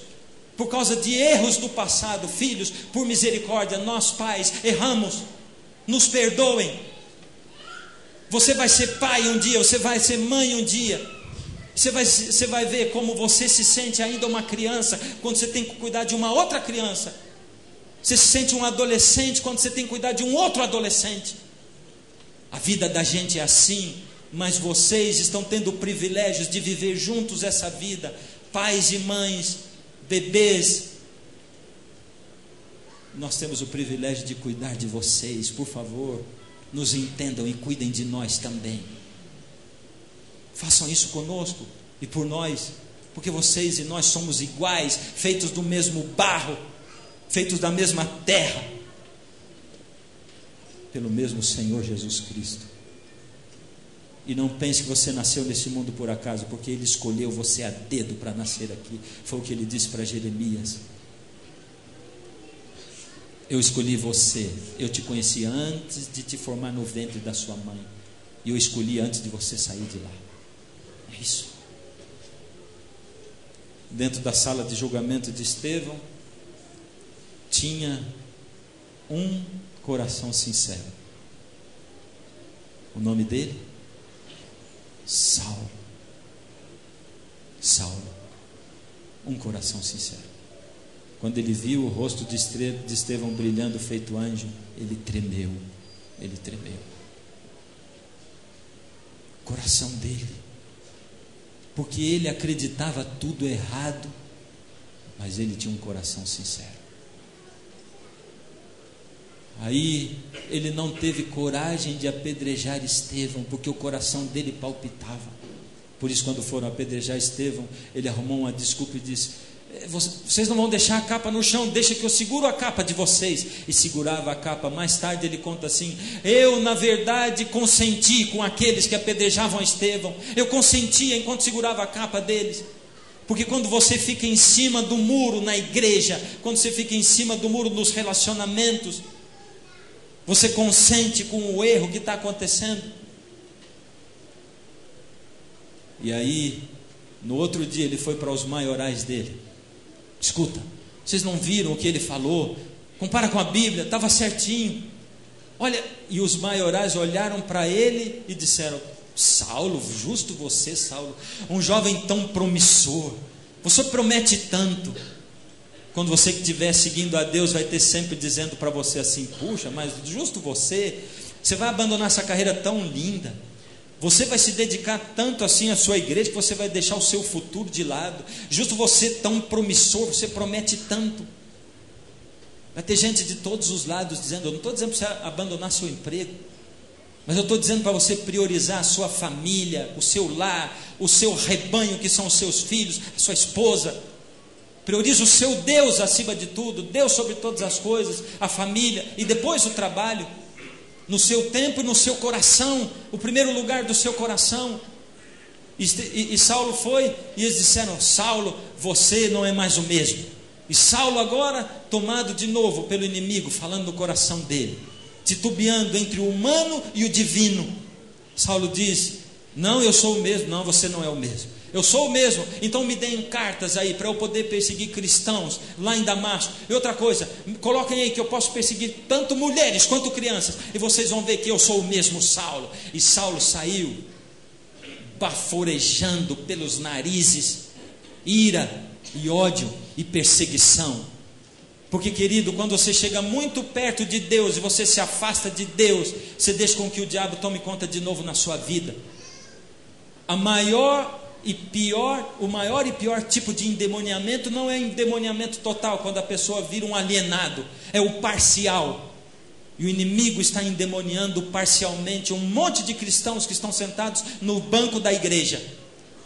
por causa de erros do passado? Filhos, por misericórdia, nós pais erramos, nos perdoem. Você vai ser pai um dia, você vai ser mãe um dia. Você vai ver como você se sente ainda uma criança quando você tem que cuidar de uma outra criança. Você se sente um adolescente quando você tem que cuidar de um outro adolescente. A vida da gente é assim, mas vocês estão tendo o privilégio de viver juntos essa vida. Pais e mães, bebês. Nós temos o privilégio de cuidar de vocês. Por favor, nos entendam e cuidem de nós também. Façam isso conosco e por nós, porque vocês e nós somos iguais, feitos do mesmo barro, feitos da mesma terra, pelo mesmo Senhor Jesus Cristo. E não pense que você nasceu nesse mundo por acaso, porque Ele escolheu você a dedo para nascer aqui. Foi o que Ele disse para Jeremias: eu escolhi você, eu te conheci antes de te formar no ventre da sua mãe, e eu escolhi antes de você sair de lá. É isso. Dentro da sala de julgamento de Estevão tinha um coração sincero. O nome dele? Saulo. Saulo. Um coração sincero. Quando ele viu o rosto de Estevão brilhando feito anjo, ele tremeu. Ele tremeu. O coração dele. Porque ele acreditava tudo errado, mas ele tinha um coração sincero. Aí ele não teve coragem de apedrejar Estevão, porque o coração dele palpitava. Por isso, quando foram apedrejar Estevão, ele arrumou uma desculpa e disse: vocês não vão deixar a capa no chão, deixa que eu seguro a capa de vocês. E segurava a capa. Mais tarde ele conta assim: eu na verdade consenti com aqueles que apedrejavam Estevão. Eu consentia enquanto segurava a capa deles. Porque quando você fica em cima do muro na igreja, quando você fica em cima do muro nos relacionamentos, você consente com o erro que está acontecendo. E aí, no outro dia ele foi para os maiorais dele: escuta, vocês não viram o que ele falou? Compara com a Bíblia, estava certinho. Olha, e os maiorais olharam para ele e disseram: Saulo, justo você, Saulo, um jovem tão promissor, você promete tanto. Quando você que estiver seguindo a Deus vai ter sempre dizendo para você assim: puxa, mas justo você vai abandonar essa carreira tão linda, você vai se dedicar tanto assim à sua igreja que você vai deixar o seu futuro de lado. Justo você, tão promissor, você promete tanto. Vai ter gente de todos os lados dizendo: eu não estou dizendo para você abandonar seu emprego, mas eu estou dizendo para você priorizar a sua família, o seu lar, o seu rebanho, que são os seus filhos, a sua esposa. Priorize o seu Deus acima de tudo, Deus sobre todas as coisas, a família e depois o trabalho. No seu tempo e no seu coração, o primeiro lugar do seu coração. E Saulo foi, e eles disseram: Saulo, você não é mais o mesmo. E Saulo agora, tomado de novo pelo inimigo, falando no coração dele, titubeando entre o humano e o divino. Saulo diz: não, eu sou o mesmo. Não, você não é o mesmo. Eu sou o mesmo, então me deem cartas aí para eu poder perseguir cristãos lá em Damasco. E outra coisa, coloquem aí que eu posso perseguir tanto mulheres quanto crianças, e vocês vão ver que eu sou o mesmo Saulo. E Saulo saiu baforejando pelos narizes ira e ódio e perseguição. Porque, querido, quando você chega muito perto de Deus e você se afasta de Deus, você deixa com que o diabo tome conta de novo na sua vida. O maior e pior tipo de endemoniamento não é endemoniamento total, quando a pessoa vira um alienado, é o parcial. E o inimigo está endemoniando parcialmente um monte de cristãos que estão sentados no banco da igreja,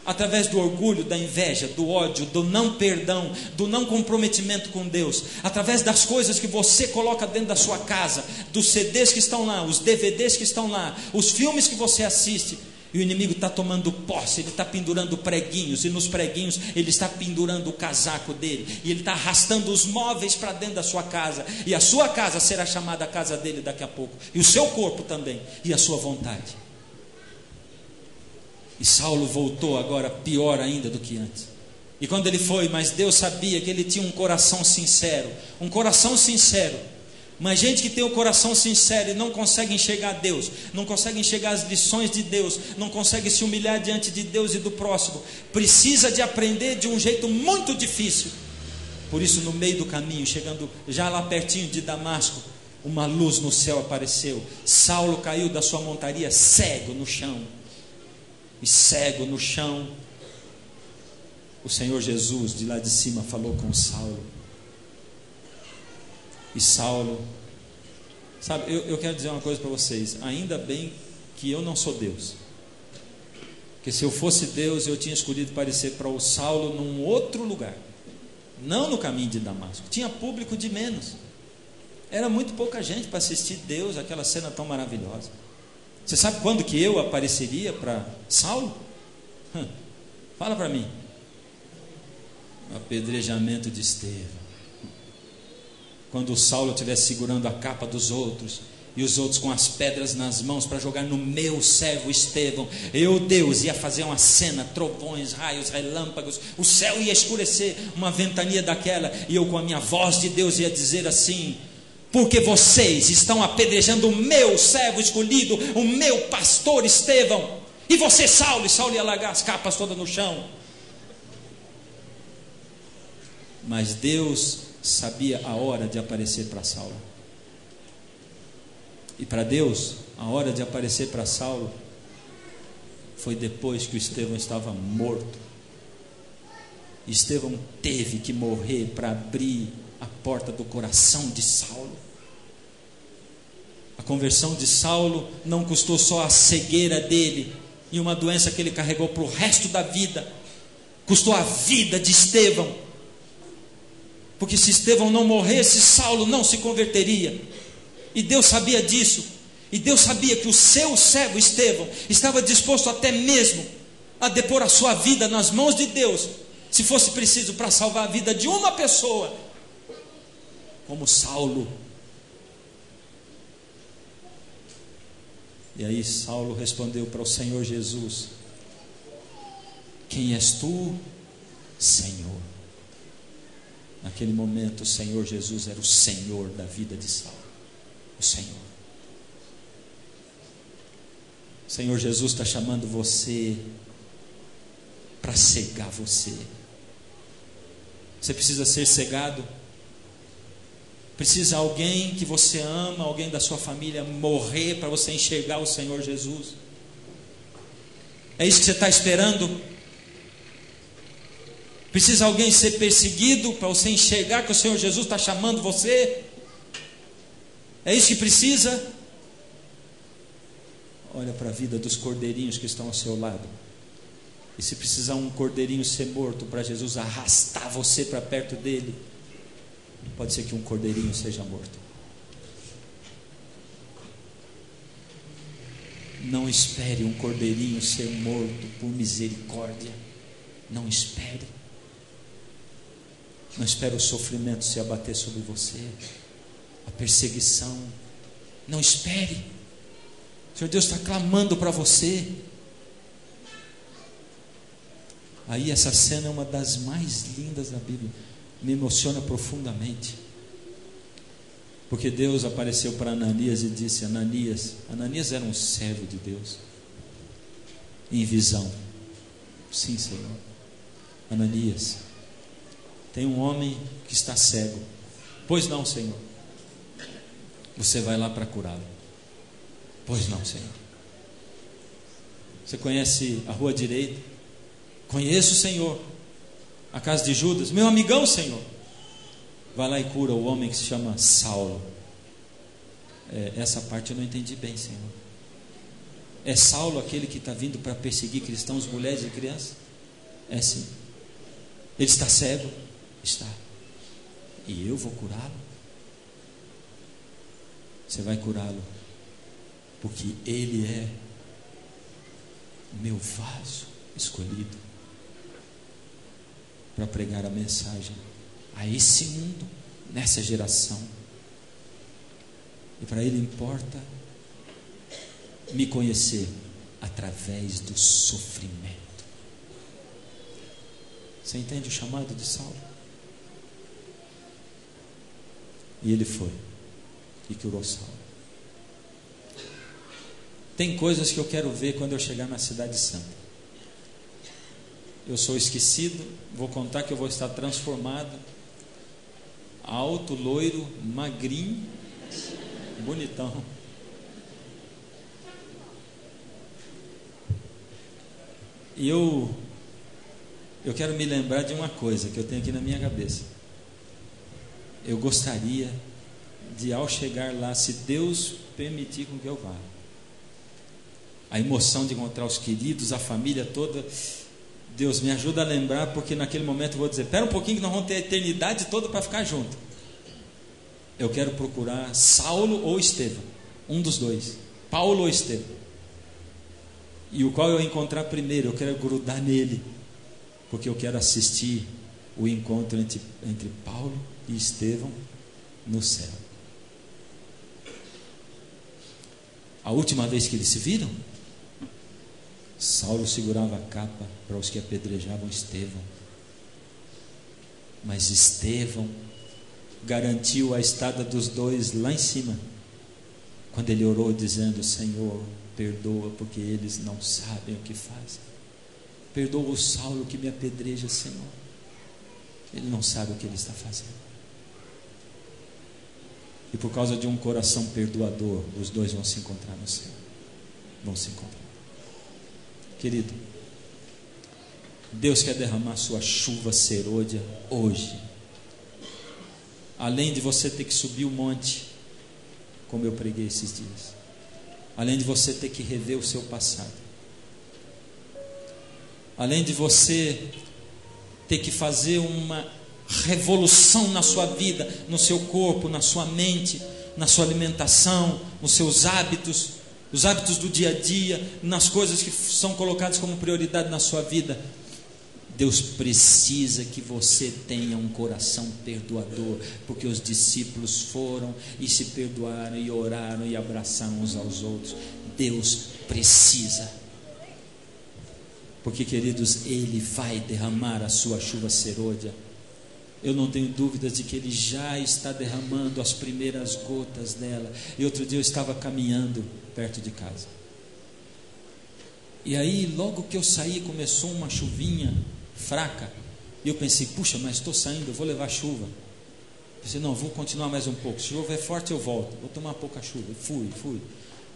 através do orgulho, da inveja, do ódio, do não perdão, do não comprometimento com Deus, através das coisas que você coloca dentro da sua casa, dos CDs que estão lá, os DVDs que estão lá, os filmes que você assiste. E o inimigo está tomando posse, ele está pendurando preguinhos, e nos preguinhos ele está pendurando o casaco dele, e ele está arrastando os móveis para dentro da sua casa, e a sua casa será chamada a casa dele daqui a pouco, e o seu corpo também, e a sua vontade. E Saulo voltou agora pior ainda do que antes. E quando ele foi, mas Deus sabia que ele tinha um coração sincero, Mas gente que tem o coração sincero e não consegue enxergar Deus, não consegue enxergar as lições de Deus, não consegue se humilhar diante de Deus e do próximo, precisa de aprender de um jeito muito difícil. Por isso, no meio do caminho, chegando já lá pertinho de Damasco, uma luz no céu apareceu. Saulo caiu da sua montaria cego no chão. E cego no chão, o Senhor Jesus de lá de cima falou com Saulo. E Saulo, sabe, eu quero dizer uma coisa para vocês. Ainda bem que eu não sou Deus, porque se eu fosse Deus, eu tinha escolhido parecer para o Saulo num outro lugar, não no caminho de Damasco. Tinha público de menos, era muito pouca gente para assistir Deus, aquela cena tão maravilhosa. Você sabe quando que eu apareceria para Saulo? Fala para mim. O apedrejamento de Estevão. Quando o Saulo estivesse segurando a capa dos outros, e os outros com as pedras nas mãos para jogar no meu servo Estevão, eu, Deus, ia fazer uma cena, trovões, raios, relâmpagos, o céu ia escurecer, uma ventania daquela, e eu com a minha voz de Deus ia dizer assim: porque vocês estão apedrejando o meu servo escolhido, o meu pastor Estevão, e você, Saulo, e Saulo ia largar as capas todas no chão. Mas Deus sabia a hora de aparecer para Saulo. E para Deus, a hora de aparecer para Saulo foi depois que o Estevão estava morto. Estevão teve que morrer para abrir a porta do coração de Saulo. A conversão de Saulo não custou só a cegueira dele e uma doença que ele carregou para o resto da vida, custou a vida de Estevão. Porque se Estevão não morresse, Saulo não se converteria. E Deus sabia disso. E Deus sabia que o seu servo Estevão estava disposto até mesmo a depor a sua vida nas mãos de Deus, se fosse preciso, para salvar a vida de uma pessoa, como Saulo. E aí Saulo respondeu para o Senhor Jesus: quem és tu, Senhor? Naquele momento o Senhor Jesus era o Senhor da vida de Saulo. O Senhor. O Senhor Jesus está chamando você para cegar você. Você precisa ser cegado. Precisa alguém que você ama, alguém da sua família morrer para você enxergar o Senhor Jesus. É isso que você está esperando? Precisa alguém ser perseguido para você enxergar que o Senhor Jesus está chamando você? É isso que precisa? Olha para a vida dos cordeirinhos que estão ao seu lado. E se precisar um cordeirinho ser morto para Jesus arrastar você para perto dele, pode ser que um cordeirinho seja morto. Não espere um cordeirinho ser morto por misericórdia. Não espere. Não espere o sofrimento se abater sobre você, a perseguição. Não espere. O Senhor Deus está clamando para você. Aí essa cena é uma das mais lindas da Bíblia. Me emociona profundamente. Porque Deus apareceu para Ananias e disse: Ananias. Ananias era um servo de Deus, em visão. Sim, Senhor. Ananias, tem um homem que está cego. Pois não, Senhor. Você vai lá para curá-lo. Pois não, Senhor. Você conhece a rua direita? Conheço, Senhor. A casa de Judas, meu amigão, Senhor. Vai lá e cura o homem que se chama Saulo. Essa parte eu não entendi bem, Senhor. É Saulo aquele que está vindo para perseguir cristãos, mulheres e crianças? É sim. Ele está cego? Está. E eu vou curá-lo? Você vai curá-lo, porque ele é meu vaso escolhido para pregar a mensagem a esse mundo, nessa geração. E para ele importa me conhecer através do sofrimento. Você entende o chamado de Saulo? E ele foi. e curou Saulo. Tem coisas que eu quero ver quando eu chegar na cidade santa. Eu sou esquecido, vou contar que eu vou estar transformado, alto, loiro, magrinho, bonitão. E eu quero me lembrar de uma coisa que eu tenho aqui na minha cabeça. Eu gostaria de, ao chegar lá, se Deus permitir com que eu vá, a emoção de encontrar os queridos, a família toda, Deus me ajuda a lembrar, porque naquele momento eu vou dizer, espera um pouquinho que nós vamos ter a eternidade toda para ficar junto. Eu quero procurar Saulo ou Estevão, um dos dois, Paulo ou Estevão, e o qual eu encontrar primeiro, eu quero grudar nele, porque eu quero assistir o encontro entre Paulo e Estevão no céu. A última vez que eles se viram, Saulo segurava a capa para os que apedrejavam Estevão, mas Estevão garantiu a estada dos dois lá em cima, quando ele orou dizendo: Senhor, perdoa, porque eles não sabem o que fazem. Perdoa o Saulo que me apedreja, Senhor, ele não sabe o que ele está fazendo. E por causa de um coração perdoador, os dois vão se encontrar no céu. Vão se encontrar. Querido, Deus quer derramar sua chuva serôdia hoje. Além de você ter que subir o monte, como eu preguei esses dias, além de você ter que rever o seu passado, além de você ter que fazer uma revolução na sua vida, no seu corpo, na sua mente, na sua alimentação, nos seus hábitos, os hábitos do dia a dia, nas coisas que são colocadas como prioridade na sua vida, Deus precisa que você tenha um coração perdoador, porque os discípulos foram e se perdoaram e oraram e abraçaram uns aos outros. Deus precisa, porque, queridos, Ele vai derramar a sua chuva serôdia. Eu não tenho dúvidas de que Ele já está derramando as primeiras gotas dela. E outro dia eu estava caminhando perto de casa, e aí logo que eu saí começou uma chuvinha fraca, e eu pensei, puxa, mas estou saindo, eu vou levar chuva. Pensei, não, vou continuar mais um pouco, se chover forte eu volto, vou tomar pouca chuva. E fui,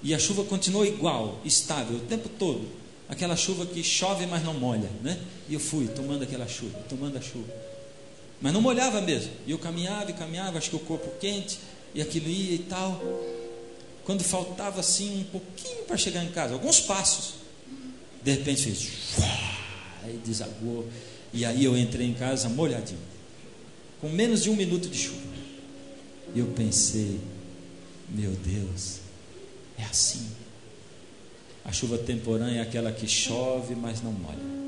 e a chuva continuou igual, estável, o tempo todo, aquela chuva que chove mas não molha, né? E eu fui tomando aquela chuva, tomando a chuva, mas não molhava mesmo, e eu caminhava, acho que o corpo quente, e aquilo ia e tal. Quando faltava assim um pouquinho para chegar em casa, alguns passos, de repente fez, aí desagou, e aí eu entrei em casa molhadinho, com menos de 1 minuto de chuva. E eu pensei, meu Deus, é assim. A chuva temporânea é aquela que chove, mas não molha.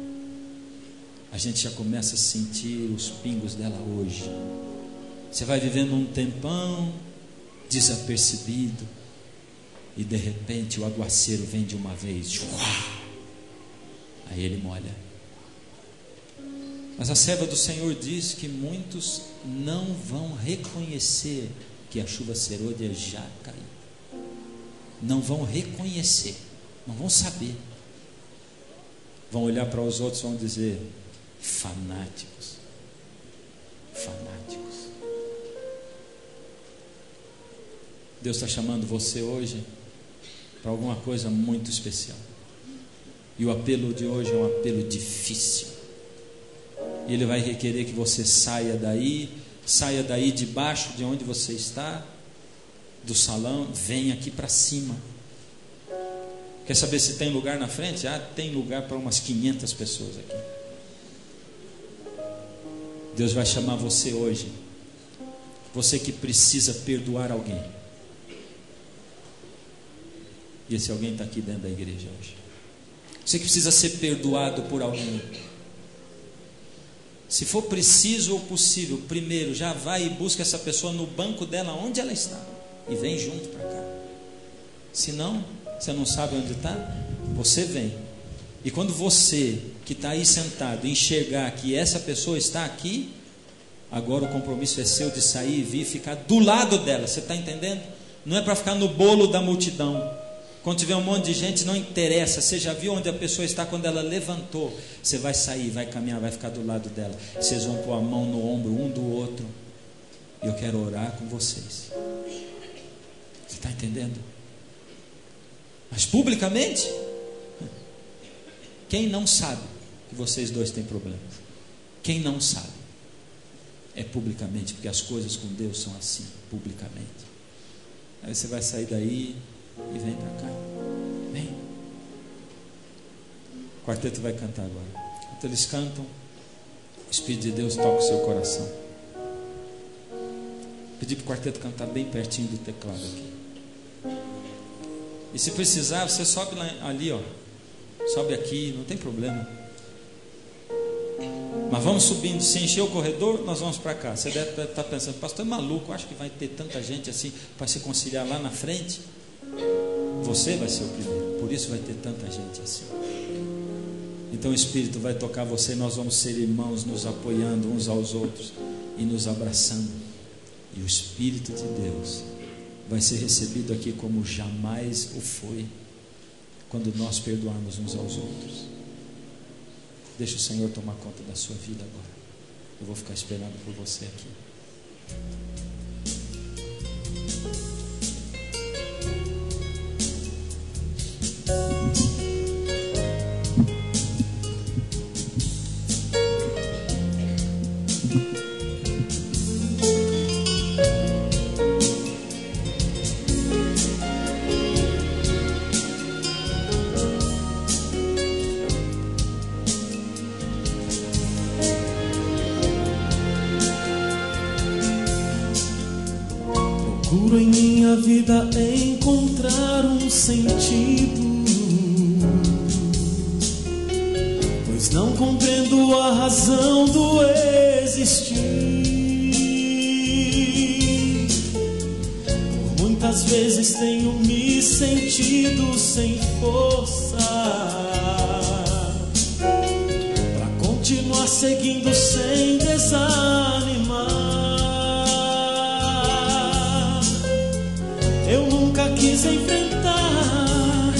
A gente já começa a sentir os pingos dela hoje. Você vai vivendo um tempão desapercebido, e de repente o aguaceiro vem de uma vez, aí ele molha. Mas a serva do Senhor diz que muitos não vão reconhecer que a chuva serôdia já caiu. Não vão reconhecer, não vão saber. Vão olhar para os outros e vão dizer, fanáticos. Deus está chamando você hoje para alguma coisa muito especial. E o apelo de hoje é um apelo difícil. E Ele vai requerer que você saia daí debaixo de onde você está, do salão, venha aqui para cima. Quer saber se tem lugar na frente? Tem lugar para umas 500 pessoas aqui. Deus vai chamar você hoje, você que precisa perdoar alguém. E esse alguém está aqui dentro da igreja hoje. Você que precisa ser perdoado por alguém. Se for preciso ou possível, primeiro já vai e busca essa pessoa no banco dela, onde ela está, e vem junto para cá. Se não, você não sabe onde está, você vem. E quando você que está aí sentado enxergar que essa pessoa está aqui, agora o compromisso é seu de sair e vir ficar do lado dela. Você está entendendo? não é para ficar no bolo da multidão. Quando tiver um monte de gente, não interessa. Você já viu onde a pessoa está quando ela levantou? Você vai sair, vai caminhar, vai ficar do lado dela. Vocês vão pôr a mão no ombro um do outro. E eu quero orar com vocês. Você está entendendo? Mas publicamente, quem não sabe que vocês dois têm problemas? Quem não sabe? É publicamente, porque as coisas com Deus são assim, publicamente. Aí você vai sair daí e vem para cá. Vem. O quarteto vai cantar agora. Enquanto eles cantam, o Espírito de Deus toca o seu coração. Pedi para o quarteto cantar bem pertinho do teclado aqui. E se precisar, você sobe lá, ali, ó. Sobe aqui, não tem problema. Mas vamos subindo. Se encher o corredor, nós vamos para cá. Você deve estar pensando, pastor, é maluco, acho que vai ter tanta gente assim para se conciliar lá na frente. Você vai ser o primeiro, por isso vai ter tanta gente assim. Então o Espírito vai tocar você e nós vamos ser irmãos, nos apoiando uns aos outros e nos abraçando. E o Espírito de Deus vai ser recebido aqui como jamais o foi quando nós perdoarmos uns aos outros. Deixa o Senhor tomar conta da sua vida agora. Eu vou ficar esperando por você aqui. Procuro em minha vida encontrar um sentido, pois não compreendo a razão do existir. Por muitas vezes tenho me sentido sem força para continuar seguindo sem desanimar. Eu nunca quis enfrentar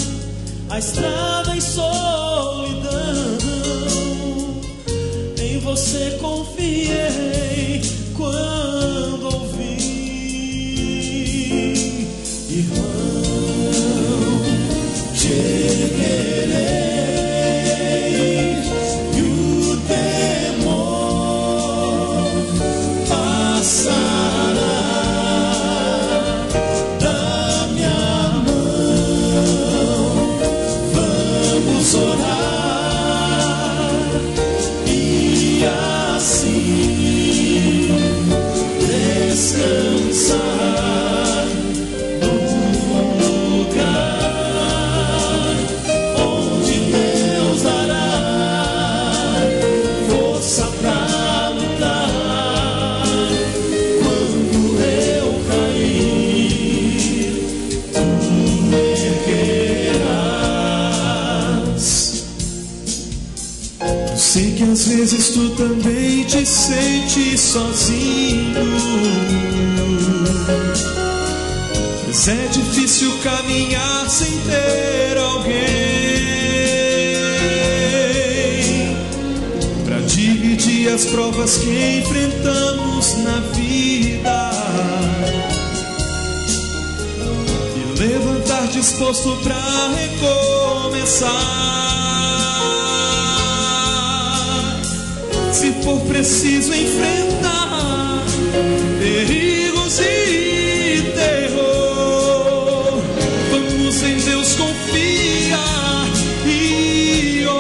a estrada em solidão. Em você confiei quando ouvi, irmão, te querei e o temor passará. Orar e assim descansar num lugar onde Deus dará força pra lutar. Quando eu cair, tu me erguerás. Sei que às vezes tu também te sentes sozinho, mas é difícil caminhar sem ter alguém pra dividir as provas que enfrentamos na vida e levantar disposto pra recomeçar. Se for preciso enfrentar perigo,